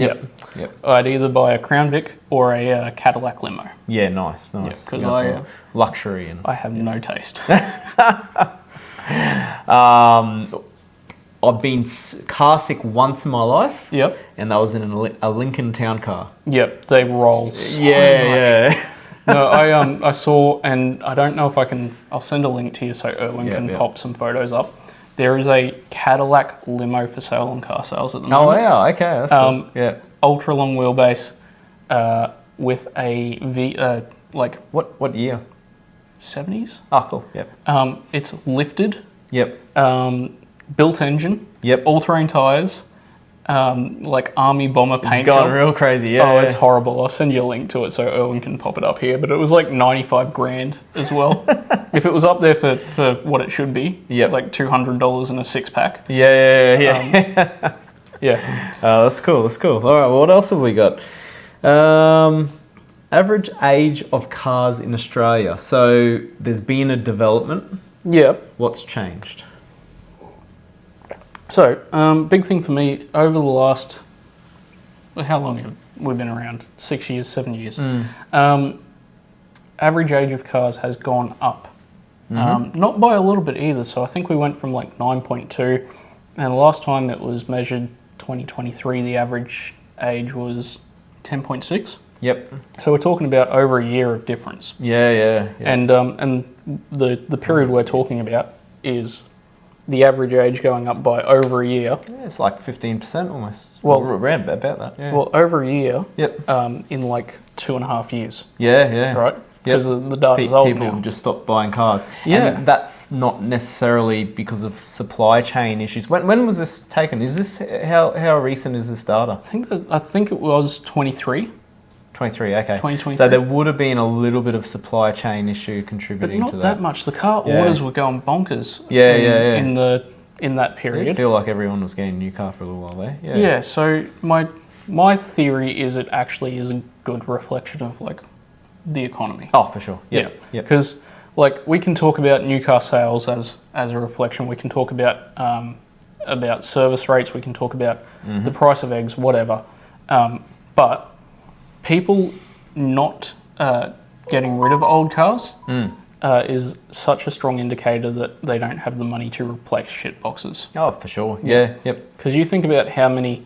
Speaker 2: I'd either buy a Crown Vic or a Cadillac limo.
Speaker 1: Yeah, nice.
Speaker 2: Because
Speaker 1: luxury and
Speaker 2: I have no taste.
Speaker 1: I've been car sick once in my life.
Speaker 2: Yep.
Speaker 1: And that was in a Lincoln Town car.
Speaker 2: Yep, they roll so much.
Speaker 1: Yeah.
Speaker 2: No, I saw, and I don't know if I can. I'll send a link to you so Erwin can pop some photos up. There is a Cadillac limo for sale on car sales at the moment.
Speaker 1: Oh yeah, okay, that's cool. Yeah,
Speaker 2: ultra long wheelbase, with a like
Speaker 1: what year?
Speaker 2: 70s.
Speaker 1: Oh, cool. Yep.
Speaker 2: It's lifted.
Speaker 1: Yep.
Speaker 2: Built engine.
Speaker 1: Yep.
Speaker 2: All-terrain tires. Like army bomber paint
Speaker 1: It's gone
Speaker 2: job.
Speaker 1: real crazy. Yeah.
Speaker 2: It's horrible. I'll send you a link to it so Erwin can pop it up here. But it was like 95 grand as well. If it was up there for what it should be, like $200 in a 6-pack.
Speaker 1: Yeah.
Speaker 2: Yeah.
Speaker 1: That's cool. That's cool. All right. Well, what else have we got? Average age of cars in Australia. So there's been a development.
Speaker 2: Yeah.
Speaker 1: What's changed?
Speaker 2: So, big thing for me over the last, how long have we been around? 6 years, 7 years. Average age of cars has gone up. Not by a little bit either. So I think we went from like 9.2, and the last time it was measured, 2023, the average age was 10.6.
Speaker 1: Yep.
Speaker 2: So we're talking about over a year of difference.
Speaker 1: Yeah.
Speaker 2: And the period we're talking about is the average age going up by over a year.
Speaker 1: Yeah, it's like 15% almost.
Speaker 2: Well,
Speaker 1: around about that. Yeah.
Speaker 2: Well, over a year.
Speaker 1: Yep.
Speaker 2: In like 2.5 years.
Speaker 1: Yeah.
Speaker 2: Right. Because the data's old
Speaker 1: People have just stopped buying cars.
Speaker 2: Yeah.
Speaker 1: And that's not necessarily because of supply chain issues. When was this taken? Is this how recent is this data?
Speaker 2: I think it was 23.
Speaker 1: 23, okay.
Speaker 2: 2023.
Speaker 1: So there would have been a little bit of supply chain issue contributing to that.
Speaker 2: But not that much. The car orders were going bonkers.
Speaker 1: Yeah.
Speaker 2: In that period.
Speaker 1: I feel like everyone was getting a new car for a little while there.
Speaker 2: Yeah. So my theory is it actually is a good reflection of like the economy.
Speaker 1: Oh, for sure.
Speaker 2: Yeah. Because like we can talk about new car sales as a reflection. We can talk about service rates. We can talk about the price of eggs, whatever. But people not getting rid of old cars is such a strong indicator that they don't have the money to replace shit boxes.
Speaker 1: Oh, for sure. Yeah. Yep.
Speaker 2: Because you think about how many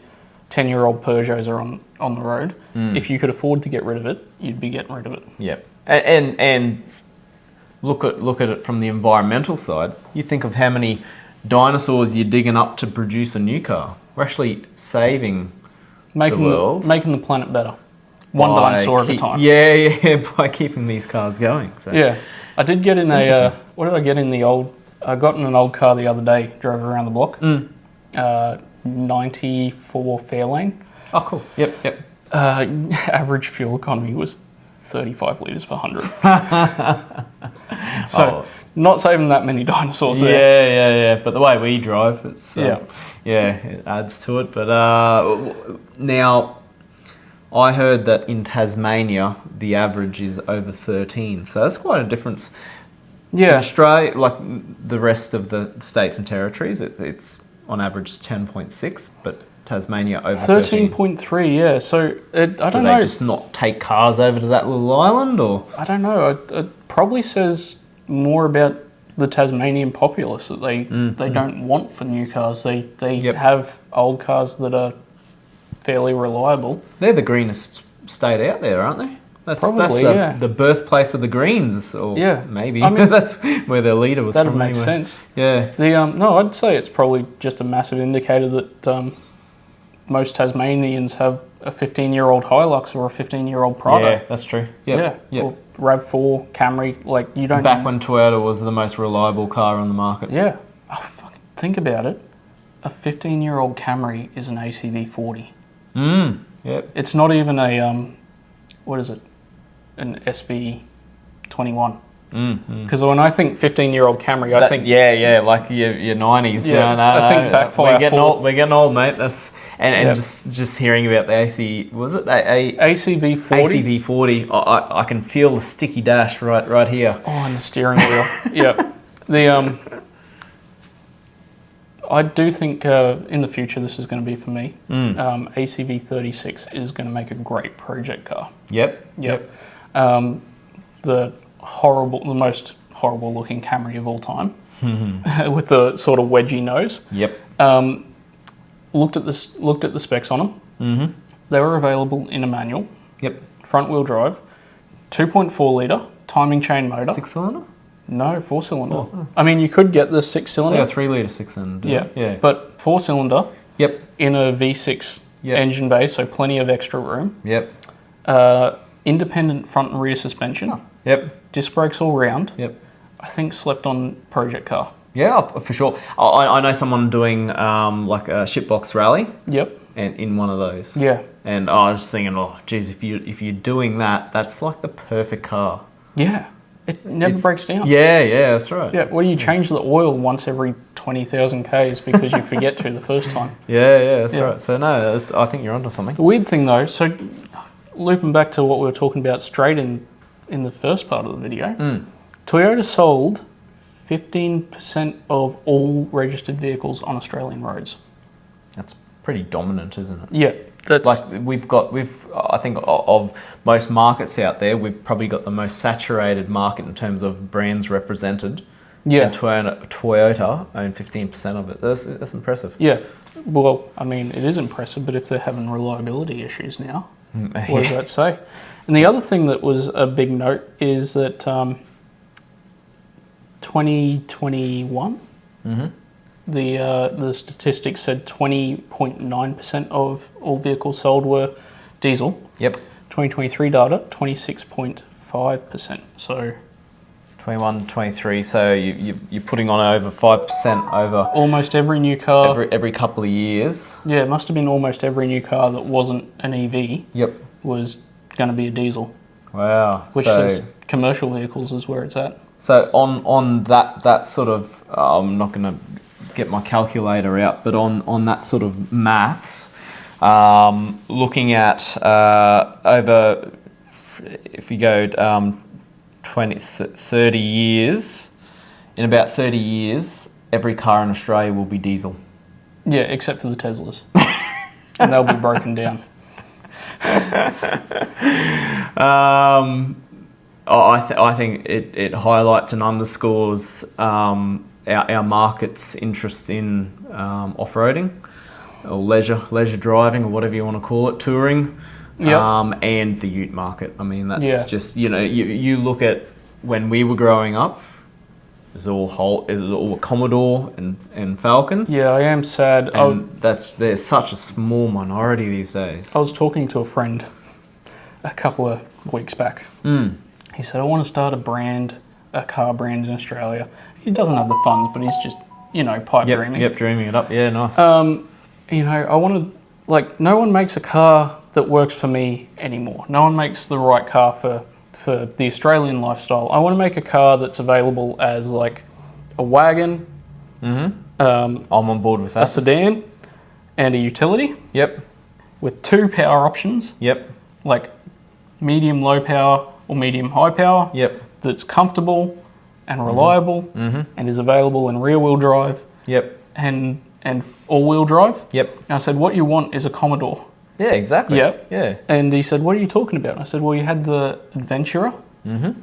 Speaker 2: 10-year-old Peugeots are on the road. If you could afford to get rid of it, you'd be getting rid of it.
Speaker 1: Yep. And look at it from the environmental side. You think of how many dinosaurs you're digging up to produce a new car. We're actually saving the world.
Speaker 2: Making the planet better. One dinosaur at a time.
Speaker 1: Yeah, by keeping these cars going. So.
Speaker 2: Yeah. I did get in what did I get in the old... I got in an old car the other day, drove around the block. 94 Fairlane.
Speaker 1: Oh, cool. Yep.
Speaker 2: Average fuel economy was 35 litres per 100. So, not saving that many dinosaurs there.
Speaker 1: Yeah. But the way we drive, it's... it adds to it. But now... I heard that in Tasmania, the average is over 13. So that's quite a difference.
Speaker 2: Yeah.
Speaker 1: In Australia, like the rest of the states and territories, it's on average 10.6. But Tasmania over 13?
Speaker 2: 13.3, yeah. So I don't
Speaker 1: Do
Speaker 2: know.
Speaker 1: they just not take cars over to that little island, or?
Speaker 2: I don't know. It probably says more about the Tasmanian populace that they don't want for new cars. They have old cars that are fairly reliable.
Speaker 1: They're the greenest state out there, aren't they? That's the birthplace of the greens, or maybe. I mean, that's where their leader was from.
Speaker 2: That makes sense.
Speaker 1: Yeah.
Speaker 2: No, I'd say it's probably just a massive indicator that most Tasmanians have a 15-year-old Hilux or a 15-year-old Prado.
Speaker 1: Yeah, that's true. Yep.
Speaker 2: Yeah. Or RAV4, Camry, like you don't...
Speaker 1: Back when Toyota was the most reliable car on the market.
Speaker 2: Yeah. Oh, fucking think about it. A 15-year-old Camry is an ACV 40.
Speaker 1: Yep.
Speaker 2: It's not even a, what is it? An SV 21. Because when I think 15-year-old Camry, I think...
Speaker 1: Yeah, like your 90s.
Speaker 2: Yeah, I think backfire.
Speaker 1: We're getting old, mate. That's... And just hearing about the ACV 40? ACV 40. I can feel the sticky dash right here.
Speaker 2: Oh, and the steering wheel. Yeah. I do think in the future this is going to be for me. ACV 36 is going to make a great project car. Yep. The most horrible looking Camry of all time, with the sort of wedgy nose.
Speaker 1: Yep.
Speaker 2: Looked at the specs on them. They were available in a manual.
Speaker 1: Yep.
Speaker 2: Front wheel drive, 2.4 litre, timing chain motor.
Speaker 1: 6-cylinder?
Speaker 2: No, 4-cylinder. Oh. I mean, you could get the 6-cylinder.
Speaker 1: Yeah, 3 litre 6-cylinder.
Speaker 2: Yeah. But 4-cylinder.
Speaker 1: Yep.
Speaker 2: In a V6 engine bay, so plenty of extra room.
Speaker 1: Yep.
Speaker 2: Independent front and rear suspension.
Speaker 1: Oh. Yep.
Speaker 2: Disc brakes all round.
Speaker 1: Yep.
Speaker 2: I think slept on project car.
Speaker 1: Yeah, for sure. I know someone doing like a shipbox rally. Yep. And in one of those. Yeah. And I was just thinking, oh, geez, if you're doing that, that's like the perfect car.
Speaker 2: Yeah. It never breaks down.
Speaker 1: Yeah, that's right.
Speaker 2: Yeah, well, you change the oil once every 20,000 Ks because you forget to the first time.
Speaker 1: Yeah, that's right. So no, I think you're onto something.
Speaker 2: The weird thing though, so looping back to what we were talking about straight in the first part of the video, Toyota sold 15% of all registered vehicles on Australian roads.
Speaker 1: That's pretty dominant, isn't it?
Speaker 2: Yeah. That's
Speaker 1: like I think of most markets out there, we've probably got the most saturated market in terms of brands represented. Yeah. And Toyota own 15% of it. That's impressive.
Speaker 2: Yeah. Well, I mean, it is impressive, but if they're having reliability issues now, what does that say? And the other thing that was a big note is that 2021, the statistics said 20.9% of all vehicles sold were diesel. Yep. 2023 data, 26.5%. So
Speaker 1: 21, 23. So you're putting on over 5% over
Speaker 2: almost every new car
Speaker 1: every couple of years.
Speaker 2: Yeah, it must have been almost every new car that wasn't an EV. Yep. Was going to be a diesel.
Speaker 1: Wow.
Speaker 2: Which says commercial vehicles is where it's at.
Speaker 1: So on that sort of, I'm not going to get my calculator out, but on that sort of maths, looking at over, if you go 30 years, in about 30 years, every car in Australia will be diesel.
Speaker 2: Yeah, except for the Teslas. And they'll be broken down.
Speaker 1: I think it highlights and underscores our market's interest in off-roading or leisure driving or whatever you want to call it, touring, and the ute market. I mean, that's just, you look at when we were growing up, it was all Commodore and Falcon.
Speaker 2: Yeah, I am sad.
Speaker 1: And they're such a small minority these days.
Speaker 2: I was talking to a friend a couple of weeks back. He said, I want to start a car brand in Australia. He doesn't have the funds, but he's just, pipe dreaming.
Speaker 1: Yep, dreaming it up. Yeah, nice.
Speaker 2: I want to, no one makes a car that works for me anymore. No one makes the right car for the Australian lifestyle. I want to make a car that's available as a wagon. I'm
Speaker 1: on board with that.
Speaker 2: A sedan and a utility. Yep. With 2 power options. Yep. Like medium low power or medium high power. Yep. That's comfortable and reliable and is available in rear wheel drive. Yep. And and all-wheel drive.
Speaker 1: Yep.
Speaker 2: And I said, what you want is a Commodore.
Speaker 1: Yeah, exactly.
Speaker 2: Yep.
Speaker 1: Yeah.
Speaker 2: And he said, what are you talking about? And I said, well, you had the Adventurer.
Speaker 1: Mm-hmm.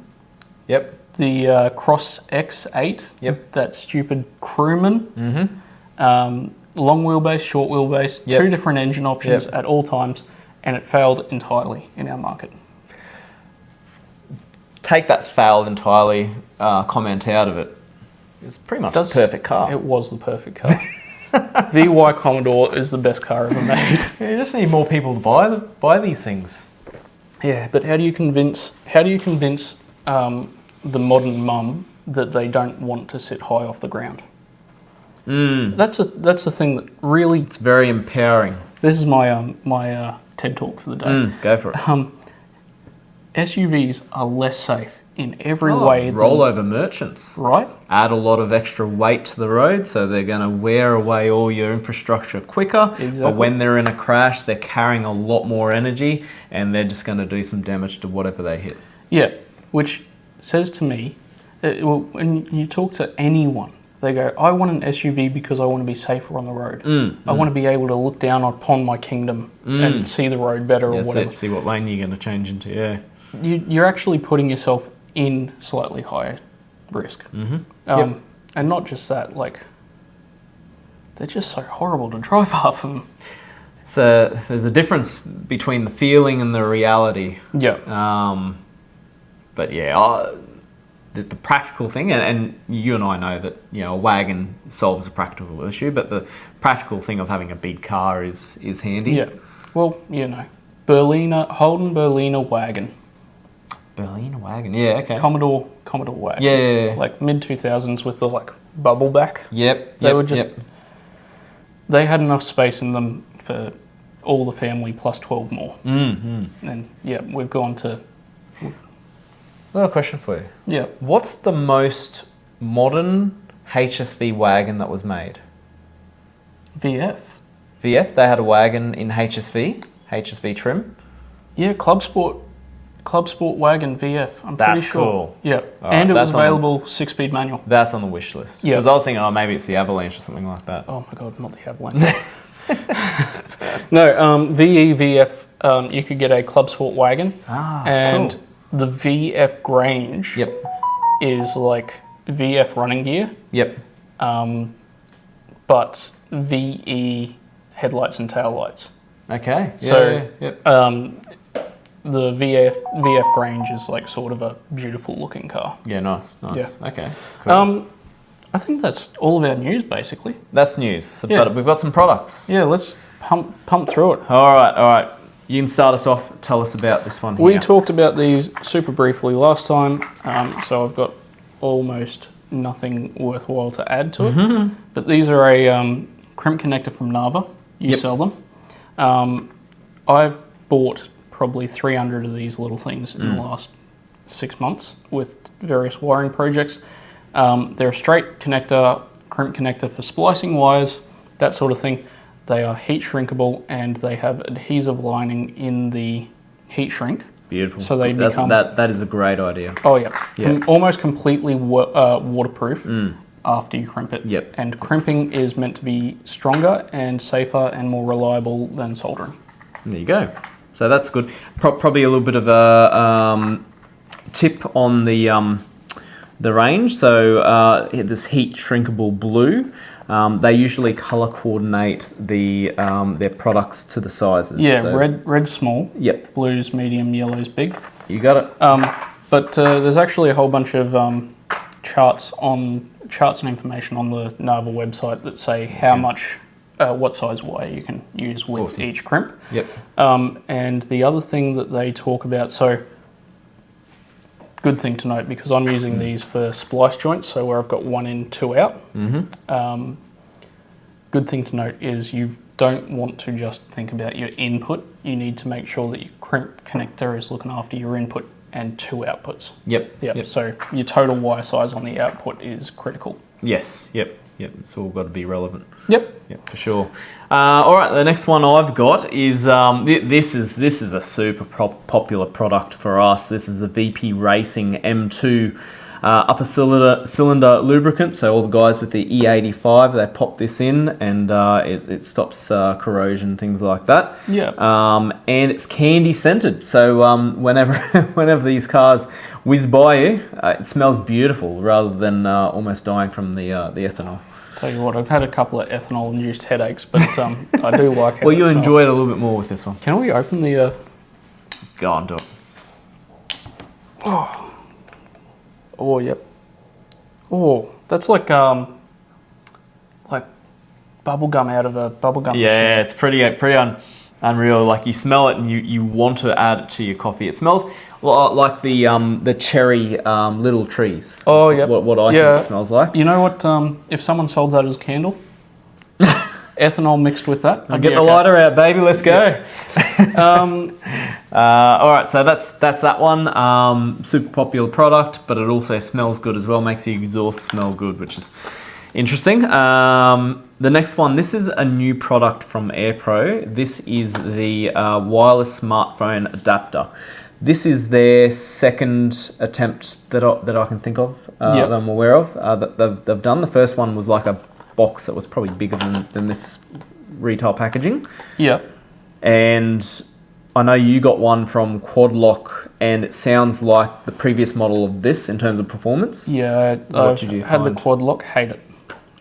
Speaker 1: Yep.
Speaker 2: The Cross X8.
Speaker 1: Yep.
Speaker 2: That stupid Crewman.
Speaker 1: Mm-hmm.
Speaker 2: Long wheelbase, short wheelbase,
Speaker 1: Yep.
Speaker 2: 2 different engine options
Speaker 1: Yep.
Speaker 2: at all times, and it failed entirely in our market.
Speaker 1: Take that failed entirely comment out of it. It's pretty much the perfect car.
Speaker 2: It was the perfect car. VY Commodore is the best car ever made.
Speaker 1: You just need more people to buy these things.
Speaker 2: Yeah, but how do you convince the modern mum that they don't want to sit high off the ground? That's the thing that really.
Speaker 1: It's very empowering.
Speaker 2: This is my TED talk for the day.
Speaker 1: Go for it.
Speaker 2: SUVs are less safe in every way.
Speaker 1: Rollover merchants.
Speaker 2: Right?
Speaker 1: Add a lot of extra weight to the road, so they're going to wear away all your infrastructure quicker.
Speaker 2: Exactly.
Speaker 1: But when they're in a crash, they're carrying a lot more energy, and they're just going to do some damage to whatever they hit.
Speaker 2: Yeah, which says to me, when you talk to anyone, they go, I want an SUV because I want to be safer on the road. I want to be able to look down upon my kingdom and see the road better or whatever.
Speaker 1: See what lane you're going to change into, yeah.
Speaker 2: You're actually putting yourself in slightly higher risk. And not just that, like, they're just so horrible to drive half of them.
Speaker 1: There's a difference between the feeling and the reality.
Speaker 2: Yeah.
Speaker 1: But yeah, the practical thing, and you and I know that, you know, a wagon solves a practical issue, but the practical thing of having a big car is handy.
Speaker 2: Yeah. Well, you know, Holden Berliner wagon.
Speaker 1: Berliner wagon, yeah, okay.
Speaker 2: Commodore wagon.
Speaker 1: Yeah.
Speaker 2: Like mid-2000s with the, like, bubble back.
Speaker 1: Yep.
Speaker 2: They were just... They had enough space in them for all the family plus 12 more. And, yeah, we've gone to...
Speaker 1: I've got a question for you.
Speaker 2: Yeah.
Speaker 1: What's the most modern HSV wagon that was made?
Speaker 2: VF.
Speaker 1: VF, they had a wagon in HSV trim.
Speaker 2: Yeah, Club Sport wagon VF. I'm
Speaker 1: That's
Speaker 2: pretty sure.
Speaker 1: Cool.
Speaker 2: Yeah,
Speaker 1: All
Speaker 2: and
Speaker 1: right,
Speaker 2: it was available 6-speed manual.
Speaker 1: That's on the wish list.
Speaker 2: Yeah.
Speaker 1: Because I was thinking, oh, maybe it's the Avalanche or something like that.
Speaker 2: Oh my god, not the Avalanche. No, VF. You could get a Club Sport wagon, and
Speaker 1: cool.
Speaker 2: the VF Grange.
Speaker 1: Yep.
Speaker 2: Is like VF running gear.
Speaker 1: Yep.
Speaker 2: But VE headlights and taillights.
Speaker 1: Okay.
Speaker 2: So,
Speaker 1: yep.
Speaker 2: The VF Grange is like sort of a beautiful looking car.
Speaker 1: Yeah, nice.
Speaker 2: Yeah.
Speaker 1: Okay. Cool.
Speaker 2: I think that's all of our news basically.
Speaker 1: That's news. So,
Speaker 2: Yeah.
Speaker 1: But we've got some products.
Speaker 2: Yeah, let's pump through it.
Speaker 1: All right. You can start us off. Tell us about this one here.
Speaker 2: We talked about these super briefly last time, so I've got almost nothing worthwhile to add to it. But these are a crimp connector from Narva. You sell them. I've bought probably 300 of these little things in the last 6 months with various wiring projects. They're a straight connector, crimp connector for splicing wires, that sort of thing. They are heat shrinkable and they have adhesive lining in the heat shrink.
Speaker 1: Beautiful.
Speaker 2: So they become...
Speaker 1: That is a great idea.
Speaker 2: Oh yeah. Almost completely waterproof after you crimp it.
Speaker 1: Yep.
Speaker 2: And crimping is meant to be stronger and safer and more reliable than soldering.
Speaker 1: There you go. So that's good. Probably a little bit of a tip on the range. So this heat shrinkable blue. They usually color coordinate their products to the sizes.
Speaker 2: Yeah,
Speaker 1: so,
Speaker 2: red's small.
Speaker 1: Yep.
Speaker 2: Blue's medium, yellow's big.
Speaker 1: You got it.
Speaker 2: But there's actually a whole bunch of charts and information on the Narva website that say how much, what size wire you can use with each crimp.
Speaker 1: Yep.
Speaker 2: And the other thing that they talk about, so good thing to note because I'm using these for splice joints, so where I've got 1 in, 2 out. Good thing to note is you don't want to just think about your input. You need to make sure that your crimp connector is looking after your input and 2 outputs.
Speaker 1: Yep.
Speaker 2: So your total wire size on the output is critical.
Speaker 1: Yes. Yep. It's all got to be relevant.
Speaker 2: Yep,
Speaker 1: for sure. All right, the next one I've got is this is a super popular product for us. This is the VP Racing M2 Upper cylinder lubricant, so all the guys with the E85, they pop this in, and it stops corrosion, things like that.
Speaker 2: Yeah.
Speaker 1: And it's candy scented, so whenever these cars whiz by you, it smells beautiful rather than almost dying from the ethanol.
Speaker 2: Tell you what, I've had a couple of ethanol-induced headaches, but I do like it.
Speaker 1: Well, you enjoy it a little bit more with this one.
Speaker 2: Can we open the...
Speaker 1: Go on, do it.
Speaker 2: Oh, yep. Oh, that's like bubble gum out of a bubble gum machine.
Speaker 1: Yeah, it's pretty unreal. Like, you smell it and you want to add it to your coffee. It smells like the cherry little trees.
Speaker 2: Oh, yeah.
Speaker 1: What I think it smells like.
Speaker 2: You know what? If someone sold that as a candle, ethanol mixed with that,
Speaker 1: I'll get the lighter out, baby. Let's go. All right, so that's that one. Super popular product, but it also smells good as well. Makes the exhaust smell good, which is interesting. The next one, this is a new product from Aerpro. This is the wireless smartphone adapter. This is their second attempt that I can think of, that I'm aware of, that they've done. The first one was like a box that was probably bigger than this retail packaging.
Speaker 2: Yeah. And
Speaker 1: I know you got one from Quad Lock, and it sounds like the previous model of this in terms of performance.
Speaker 2: Yeah, I've had the Quad Lock, hate it.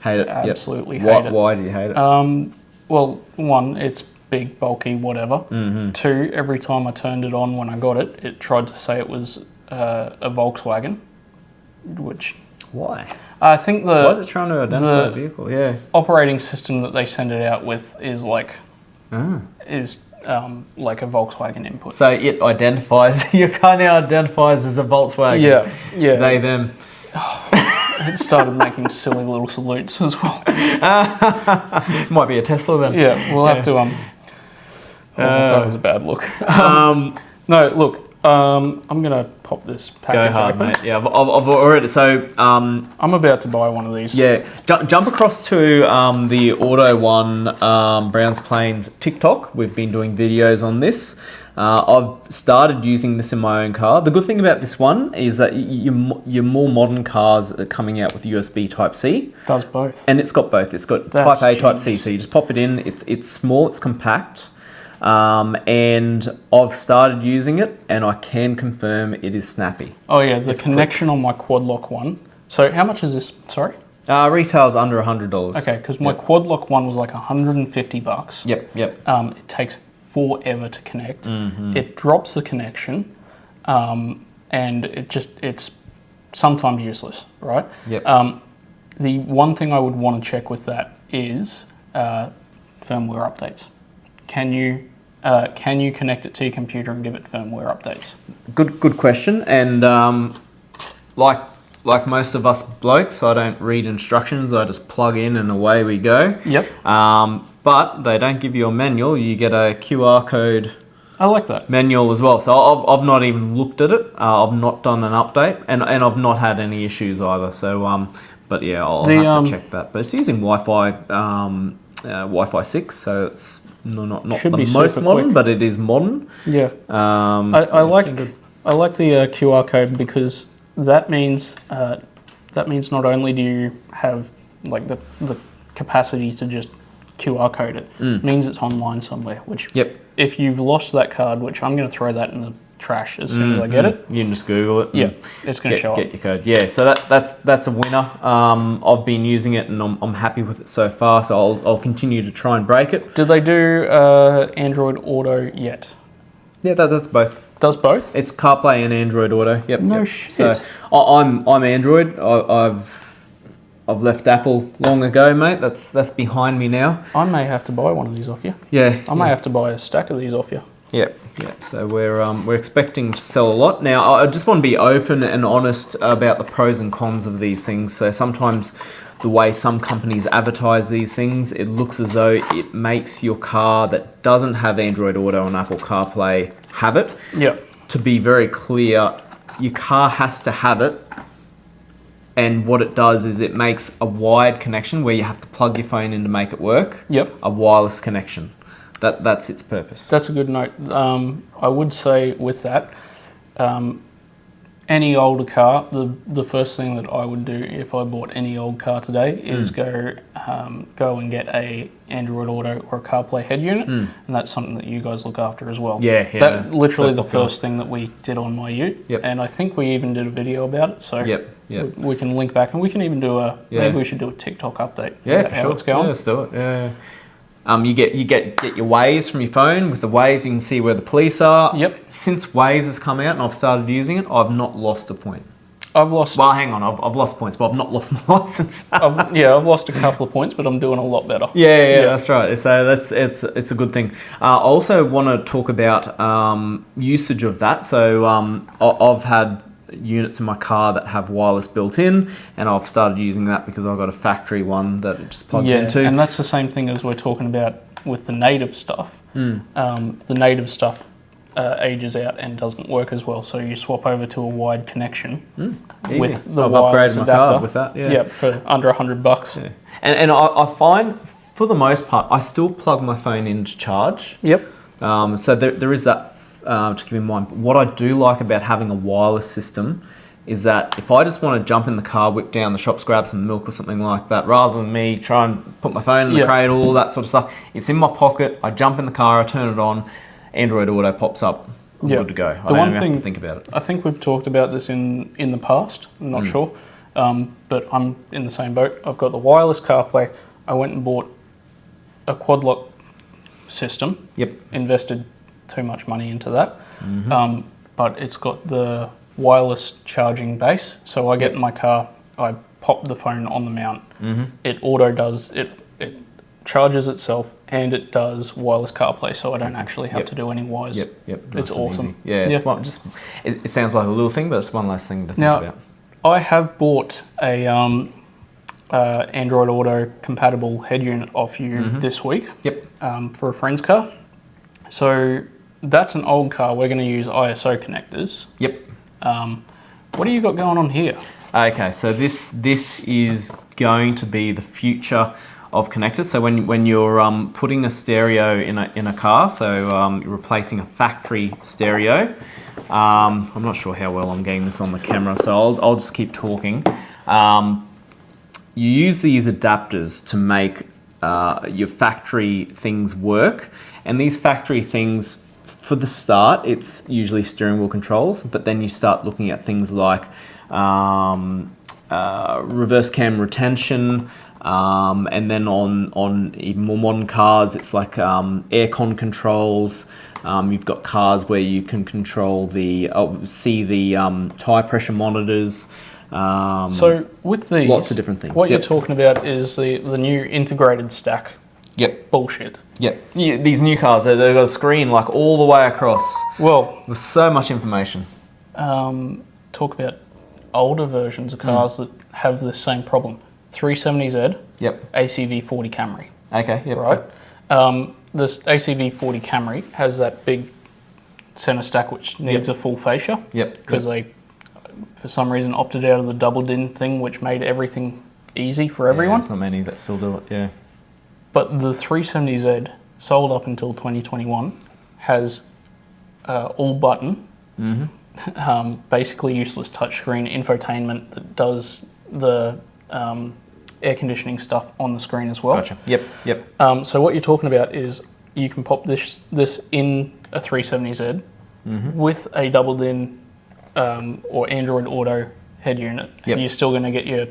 Speaker 1: Hate it.
Speaker 2: Absolutely hate it.
Speaker 1: Why do you hate it?
Speaker 2: Well, one, it's big, bulky, whatever.
Speaker 1: Mm-hmm.
Speaker 2: Two, every time I turned it on when I got it, it tried to say it was a Volkswagen, which...
Speaker 1: Why?
Speaker 2: I think
Speaker 1: why is it trying to identify a vehicle? Yeah.
Speaker 2: Operating system that they send it out with is like like a Volkswagen input.
Speaker 1: So it identifies, your car now identifies as a Volkswagen.
Speaker 2: Yeah.
Speaker 1: They, them.
Speaker 2: It started making silly little salutes as well.
Speaker 1: Might be a Tesla then.
Speaker 2: Yeah, we'll have to. That was a bad look. No, look. I'm gonna pop this package
Speaker 1: Go hard,
Speaker 2: open.
Speaker 1: mate. Yeah, I've already. So
Speaker 2: I'm about to buy one of these.
Speaker 1: Yeah, jump across to the Auto One Browns Plains TikTok. We've been doing videos on this. I've started using this in my own car. The good thing about this one is that your more modern cars are coming out with USB Type-C.
Speaker 2: Does both.
Speaker 1: And it's got both. It's got
Speaker 2: That's
Speaker 1: Type-A, Type-C. So you just pop it in. It's small, it's compact. And I've started using it, and I can confirm it is snappy.
Speaker 2: Oh yeah, the connection on my Quad Lock one. So how much is this? Sorry?
Speaker 1: Retail's under $100.
Speaker 2: Okay, because my Quad Lock one was like $150.
Speaker 1: Yep.
Speaker 2: It takes forever to connect.
Speaker 1: Mm-hmm.
Speaker 2: It drops the connection, and it's sometimes useless, right?
Speaker 1: Yep.
Speaker 2: The one thing I would want to check with that is firmware updates. Can you connect it to your computer and give it firmware updates? Good
Speaker 1: question. And like most of us blokes, I don't read instructions. I just plug in and away we go.
Speaker 2: Yep.
Speaker 1: But they don't give you a manual. You get a QR code.
Speaker 2: I like that.
Speaker 1: Manual as well. So I've not even looked at it. I've not done an update, and I've not had any issues either. So but yeah, I'll have to check that. But it's using Wi-Fi 6, so it's not the most modern, but it is modern.
Speaker 2: Yeah. I like the QR code, because that means not only do you have like the capacity to just QR code it, it means it's online somewhere. Which if you've lost that card, which I'm going to throw that in the trash as soon as I get it.
Speaker 1: You can just Google it.
Speaker 2: Yeah, it's going to show up.
Speaker 1: Get your code. Yeah, so that's a winner. I've been using it and I'm happy with it so far. So I'll continue to try and break it.
Speaker 2: Do they do Android Auto yet?
Speaker 1: Yeah, that's both.
Speaker 2: Does both?
Speaker 1: It's CarPlay and Android Auto. Yep.
Speaker 2: No shit.
Speaker 1: So I'm Android. I've left Apple long ago, mate. That's behind me now.
Speaker 2: I may have to buy one of these off you.
Speaker 1: Yeah.
Speaker 2: I may have to buy a stack of these off you.
Speaker 1: Yep. So we're expecting to sell a lot. Now, I just want to be open and honest about the pros and cons of these things. So sometimes the way some companies advertise these things, it looks as though it makes your car that doesn't have Android Auto and Apple CarPlay have it.
Speaker 2: Yeah.
Speaker 1: To be very clear, your car has to have it. And what it does is it makes a wired connection where you have to plug your phone in to make it work.
Speaker 2: Yep.
Speaker 1: A wireless connection. That's its purpose.
Speaker 2: That's a good note. I would say with that, any older car, the first thing that I would do if I bought any old car today is go and get a Android Auto or a CarPlay head unit, and that's something that you guys look after as well.
Speaker 1: Yeah.
Speaker 2: That literally the first thing that we did on my Ute, and I think we even did a video about it. So we can link back, and we can even do maybe we should do a TikTok update.
Speaker 1: Yeah, for
Speaker 2: how
Speaker 1: sure.
Speaker 2: it's going.
Speaker 1: Yeah, let's do it. Yeah. You get your Waze from your phone. With the Waze, you can see where the police are.
Speaker 2: Yep.
Speaker 1: Since Waze has come out and I've started using it, I've not lost a point.
Speaker 2: I've lost.
Speaker 1: Well, hang on. I've lost points, but I've not lost my license.
Speaker 2: I've lost a couple of points, but I'm doing a lot better.
Speaker 1: Yeah, that's right. So it's a good thing. I also want to talk about usage of that. So I've had units in my car that have wireless built in, and I've started using that because I've got a factory one that it just plugs into.
Speaker 2: And that's the same thing as we're talking about with the native stuff. The native stuff ages out and doesn't work as well, so you swap over to a wired connection with the wireless
Speaker 1: adapter.
Speaker 2: I've upgraded my car
Speaker 1: with that.
Speaker 2: Yeah, for under $100.
Speaker 1: Yeah. And I find for the most part I still plug my phone in to charge.
Speaker 2: Yep.
Speaker 1: So there is that to keep in mind. But what I do like about having a wireless system is that if I just want to jump in the car, whip down the shops, grab some milk or something like that, rather than me try and put my phone in the cradle, all that sort of stuff, it's in my pocket, I jump in the car, I turn it on, Android Auto pops up, I'm good to go. I don't even have to think about it.
Speaker 2: I think we've talked about this in the past, I'm not sure, but I'm in the same boat. I've got the wireless CarPlay. I went and bought a quad lock system.
Speaker 1: Yep.
Speaker 2: Invested too much money into that, but it's got the wireless charging base. So I get in my car, I pop the phone on the mount. It auto does it. It charges itself, and it does wireless CarPlay. So I don't actually have to do any wires.
Speaker 1: Yep.
Speaker 2: It's
Speaker 1: Nice and
Speaker 2: awesome.
Speaker 1: easy. Yeah. It's it sounds like a little thing, but it's one less thing to think about.
Speaker 2: I have bought a Android Auto compatible head unit off you this week.
Speaker 1: Yep.
Speaker 2: For a friend's car. So that's an old car. We're going to use ISO connectors.
Speaker 1: Yep.
Speaker 2: What do you got going on here?
Speaker 1: Okay, so this is going to be the future of connectors. So when you're putting a stereo in a car, so you're replacing a factory stereo. I'm not sure how well I'm getting this on the camera, so I'll just keep talking. You use these adapters to make your factory things work, and these factory things, for the start, it's usually steering wheel controls, but then you start looking at things like reverse cam retention, and then on even more modern cars, it's like aircon controls. You've got cars where you can control see the tire pressure monitors.
Speaker 2: So with these,
Speaker 1: lots of different things.
Speaker 2: What you're talking about is the new integrated stack.
Speaker 1: Yep.
Speaker 2: Bullshit.
Speaker 1: Yep. These new cars, they've got a screen like all the way across.
Speaker 2: Well,
Speaker 1: with so much information.
Speaker 2: Talk about older versions of cars that have the same problem. 370Z.
Speaker 1: Yep.
Speaker 2: ACV 40 Camry.
Speaker 1: Okay. Yep.
Speaker 2: Right. This ACV 40 Camry has that big center stack which needs a full fascia.
Speaker 1: Yep.
Speaker 2: Because they, for some reason, opted out of the double din thing, which made everything easy for everyone.
Speaker 1: There's not many that still do it. Yeah.
Speaker 2: But the 370Z, sold up until 2021, has all button, basically useless touchscreen infotainment that does the air conditioning stuff on the screen as well.
Speaker 1: Gotcha. Yep.
Speaker 2: So what you're talking about is you can pop this in a 370Z with a double din or Android Auto head unit, and you're still going to get your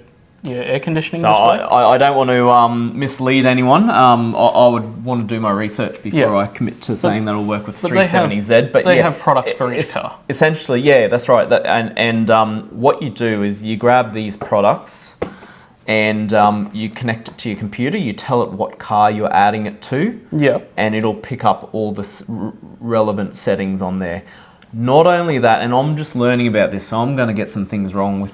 Speaker 2: air conditioning display.
Speaker 1: I don't want to mislead anyone. I would want to do my research before I commit to saying that'll work with 370Z.
Speaker 2: But they have products for each car.
Speaker 1: Essentially, yeah, that's right. And what you do is you grab these products and you connect it to your computer. You tell it what car you're adding it to. Yeah. And it'll pick up all the relevant settings on there. Not only that, and I'm just learning about this, so I'm going to get some things wrong with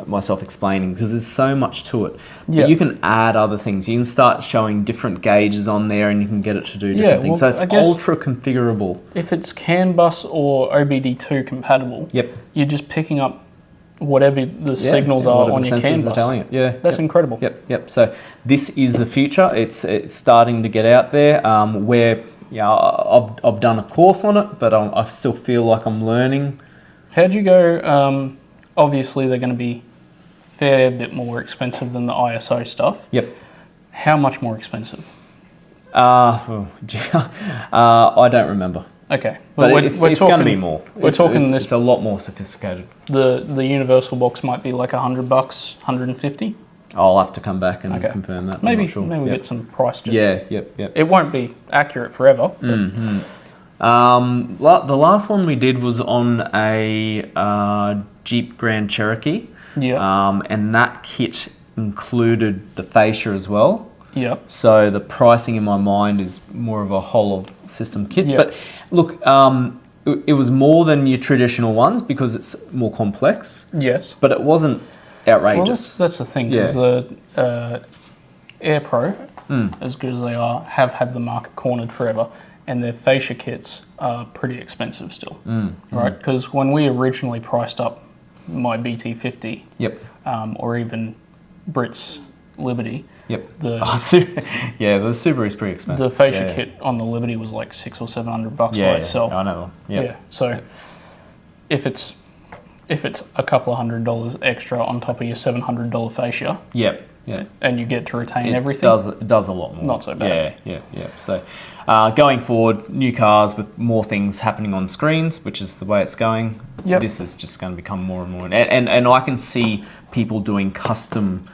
Speaker 1: myself explaining because there's so much to it. But you can add other things. You can start showing different gauges on there and you can get it to do different things. So it's ultra configurable.
Speaker 2: If it's CAN bus or OBD2 compatible, you're just picking up whatever the signals are on your CAN bus.
Speaker 1: Telling it. Yeah,
Speaker 2: that's incredible.
Speaker 1: Yep. So this is the future. It's starting to get out there where... Yeah, I've done a course on it, but I still feel like I'm learning.
Speaker 2: How'd you go obviously they're going to be a fair bit more expensive than the ISO stuff.
Speaker 1: Yep.
Speaker 2: How much more expensive?
Speaker 1: I don't remember.
Speaker 2: Okay,
Speaker 1: but it's going to be more.
Speaker 2: We're talking
Speaker 1: it's a lot more sophisticated.
Speaker 2: The universal box might be like $100, 150.
Speaker 1: I'll have to come back and confirm that.
Speaker 2: Maybe
Speaker 1: I'm not sure.
Speaker 2: maybe we'll get some price.
Speaker 1: Yep.
Speaker 2: It won't be accurate forever.
Speaker 1: Mm-hmm. The last one we did was on a Jeep Grand Cherokee.
Speaker 2: Yeah.
Speaker 1: And that kit included the fascia as well.
Speaker 2: Yep.
Speaker 1: So the pricing in my mind is more of a whole of system kit.
Speaker 2: Yep.
Speaker 1: But look, it was more than your traditional ones because it's more complex.
Speaker 2: Yes.
Speaker 1: But it wasn't outrageous.
Speaker 2: Well, that's the thing, because the Aerpro, as good as they are, have had the market cornered forever, and their fascia kits are pretty expensive still, right? Because when we originally priced up my BT50, or even Brit's Liberty, the
Speaker 1: Subaru is pretty expensive.
Speaker 2: The fascia kit on the Liberty was like $600 or $700 by itself.
Speaker 1: I know.
Speaker 2: So if it's a couple of $100 extra on top of your $700 fascia, and you get to retain everything,
Speaker 1: it does a lot more.
Speaker 2: Not so bad.
Speaker 1: Yeah. So going forward, new cars with more things happening on screens, which is the way it's going. This is just going to become more and more, and I can see people doing custom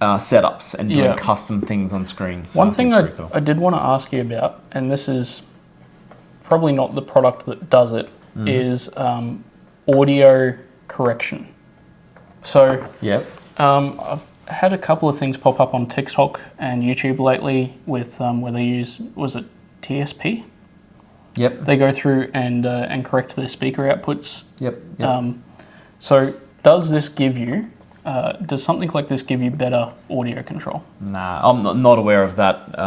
Speaker 1: setups and doing custom things on screens.
Speaker 2: One thing I did want to ask you about, and this is probably not the product that does it, is audio correction. So I've had a couple of things pop up on TikTok and YouTube lately with where they use, was it TSP? They go through and correct their speaker outputs. So does this give you does something like this give you better audio control?
Speaker 1: Nah, I'm not aware of that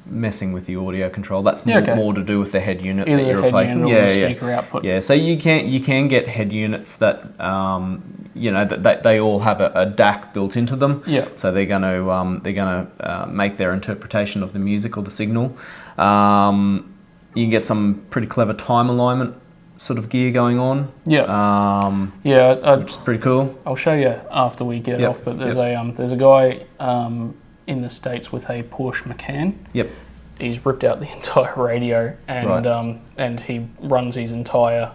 Speaker 1: messing with the audio control. That's more to do with the head unit that you're replacing.
Speaker 2: The speaker output.
Speaker 1: Yeah, so you can get head units that that they all have a DAC built into them. So they're going to make their interpretation of the music or the signal. You can get some pretty clever time alignment sort of gear going on. Which is pretty cool.
Speaker 2: I'll show you after we get off. But there's a guy in the States with a Porsche Macan. He's ripped out the entire radio and he runs his entire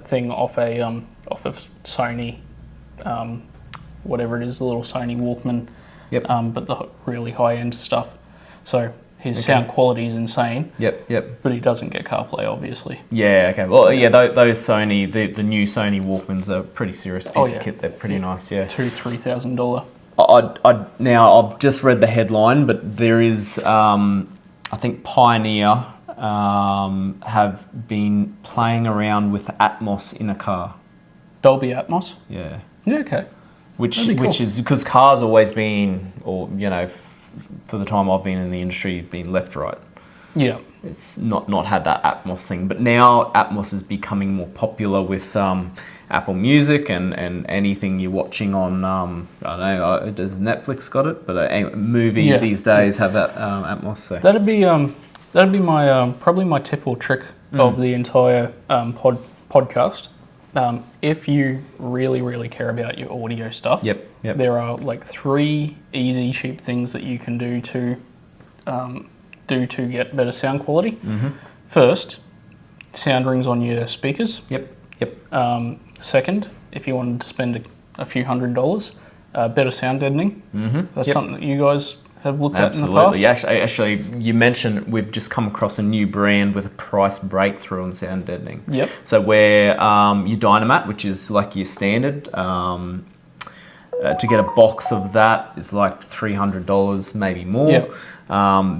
Speaker 2: thing off of Sony, whatever it is, the little Sony Walkman. But the really high end stuff. So his sound quality is insane. But he doesn't get CarPlay, obviously.
Speaker 1: Well, those Sony, the new Sony Walkmans are a pretty serious piece of kit. They're pretty nice.
Speaker 2: $2,000-3,000.
Speaker 1: Now I've just read the headline, but there is, I think Pioneer have been playing around with Atmos in a car.
Speaker 2: Dolby Atmos.
Speaker 1: Yeah.
Speaker 2: Okay.
Speaker 1: Which is because cars always been, or for the time I've been in the industry, been left right. It's not had that Atmos thing, but now Atmos is becoming more popular with Apple Music and anything you're watching on. I don't know, does Netflix got it? But movies these days have that Atmos. So
Speaker 2: that'd be my probably my tip or trick of the entire podcast. If you really care about your audio stuff, there are like 3 easy, cheap things that you can do to get better sound quality. First, sound rings on your speakers. Second, if you wanted to spend a few $100s, better sound deadening. That's something that you guys have looked at in the past.
Speaker 1: Actually, you mentioned we've just come across a new brand with a price breakthrough on sound deadening. So where your Dynamat, which is like your standard, to get a box of that is like $300, maybe more.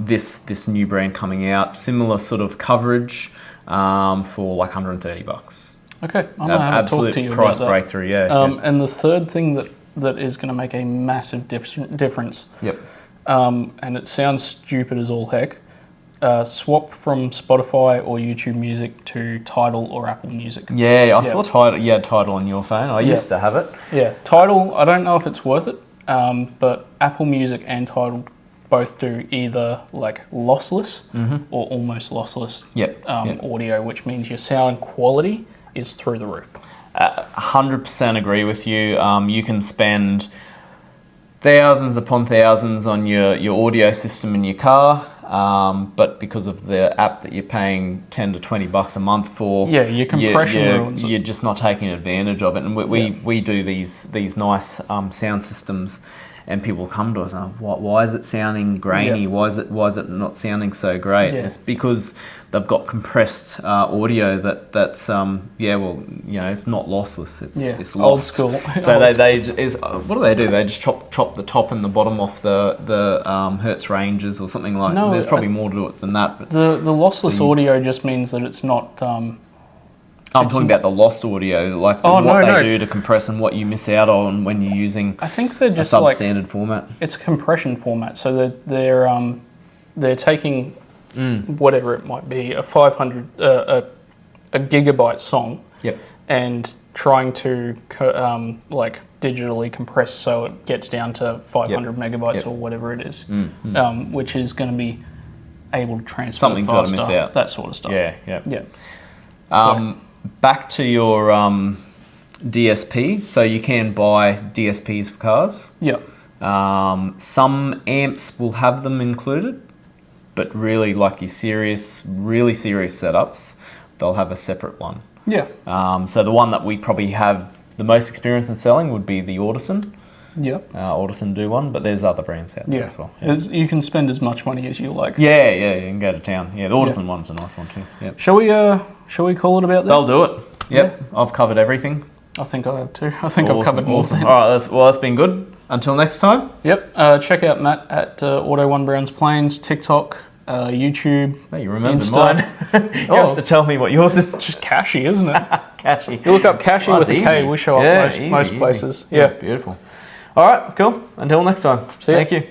Speaker 1: This new brand coming out, similar sort of coverage for like $130. Okay,
Speaker 2: I'm gonna have to talk to you
Speaker 1: price
Speaker 2: about that.
Speaker 1: breakthrough.
Speaker 2: And the third thing that is going to make a massive difference. And it sounds stupid as all heck. Swap from Spotify or YouTube Music to Tidal or Apple Music.
Speaker 1: I saw Tidal on your phone. I used to have it.
Speaker 2: Tidal, I don't know if it's worth it, but Apple Music and Tidal both do either like lossless or almost lossless audio, which means your sound quality is through the roof.
Speaker 1: 100% agree with you. You can spend thousands upon thousands on your audio system in your car, but because of the app that you're paying $10 to $20 a month for,
Speaker 2: your compression ruins it.
Speaker 1: You're just not taking advantage of it. And we do these nice sound systems, and people come to us and why is it sounding grainy?
Speaker 2: Yeah.
Speaker 1: Why is it not sounding so great?
Speaker 2: Yeah.
Speaker 1: It's because they've got compressed audio that's it's not lossless. It's
Speaker 2: old
Speaker 1: lost.
Speaker 2: school.
Speaker 1: So what do? They just chop the top and the bottom off the hertz ranges or something like that.
Speaker 2: No,
Speaker 1: there's probably more to it than that. But
Speaker 2: the lossless audio just means that it's not.
Speaker 1: I'm talking about the lost audio, like what they do to compress and what you miss out on when you're using
Speaker 2: I think they're just
Speaker 1: a substandard format.
Speaker 2: It's a compression format, so they're taking whatever it might be, a 500 a gigabyte song, and trying to digitally compress so it gets down to 500 megabytes or whatever it is, which is going to be able to transfer
Speaker 1: Something's got to miss
Speaker 2: faster,
Speaker 1: out.
Speaker 2: that sort of stuff.
Speaker 1: Back to your DSP. So you can buy DSPs for cars. Some amps will have them included, but really, like your really serious setups, they'll have a separate one. So the one that we probably have the most experience in selling would be the Audison. Audison do one, but there's other brands out there as well.
Speaker 2: You can spend as much money as you like.
Speaker 1: You can go to town. The Audison one's a nice one too.
Speaker 2: Shall we call it about that?
Speaker 1: They'll do it. I've covered everything.
Speaker 2: I think I have too. I think I've covered more.
Speaker 1: Awesome. All right, that's been good. Until next time.
Speaker 2: Check out Matt at Auto One Browns Plains, TikTok, YouTube.
Speaker 1: Oh, you remember
Speaker 2: Insta.
Speaker 1: mine. You have to tell me what yours is.
Speaker 2: Just Cashy, isn't it?
Speaker 1: Cashy.
Speaker 2: You look up Cashy with a K, we show up most places.
Speaker 1: Beautiful. All right, cool. Until next time.
Speaker 2: See ya.
Speaker 1: Thank you.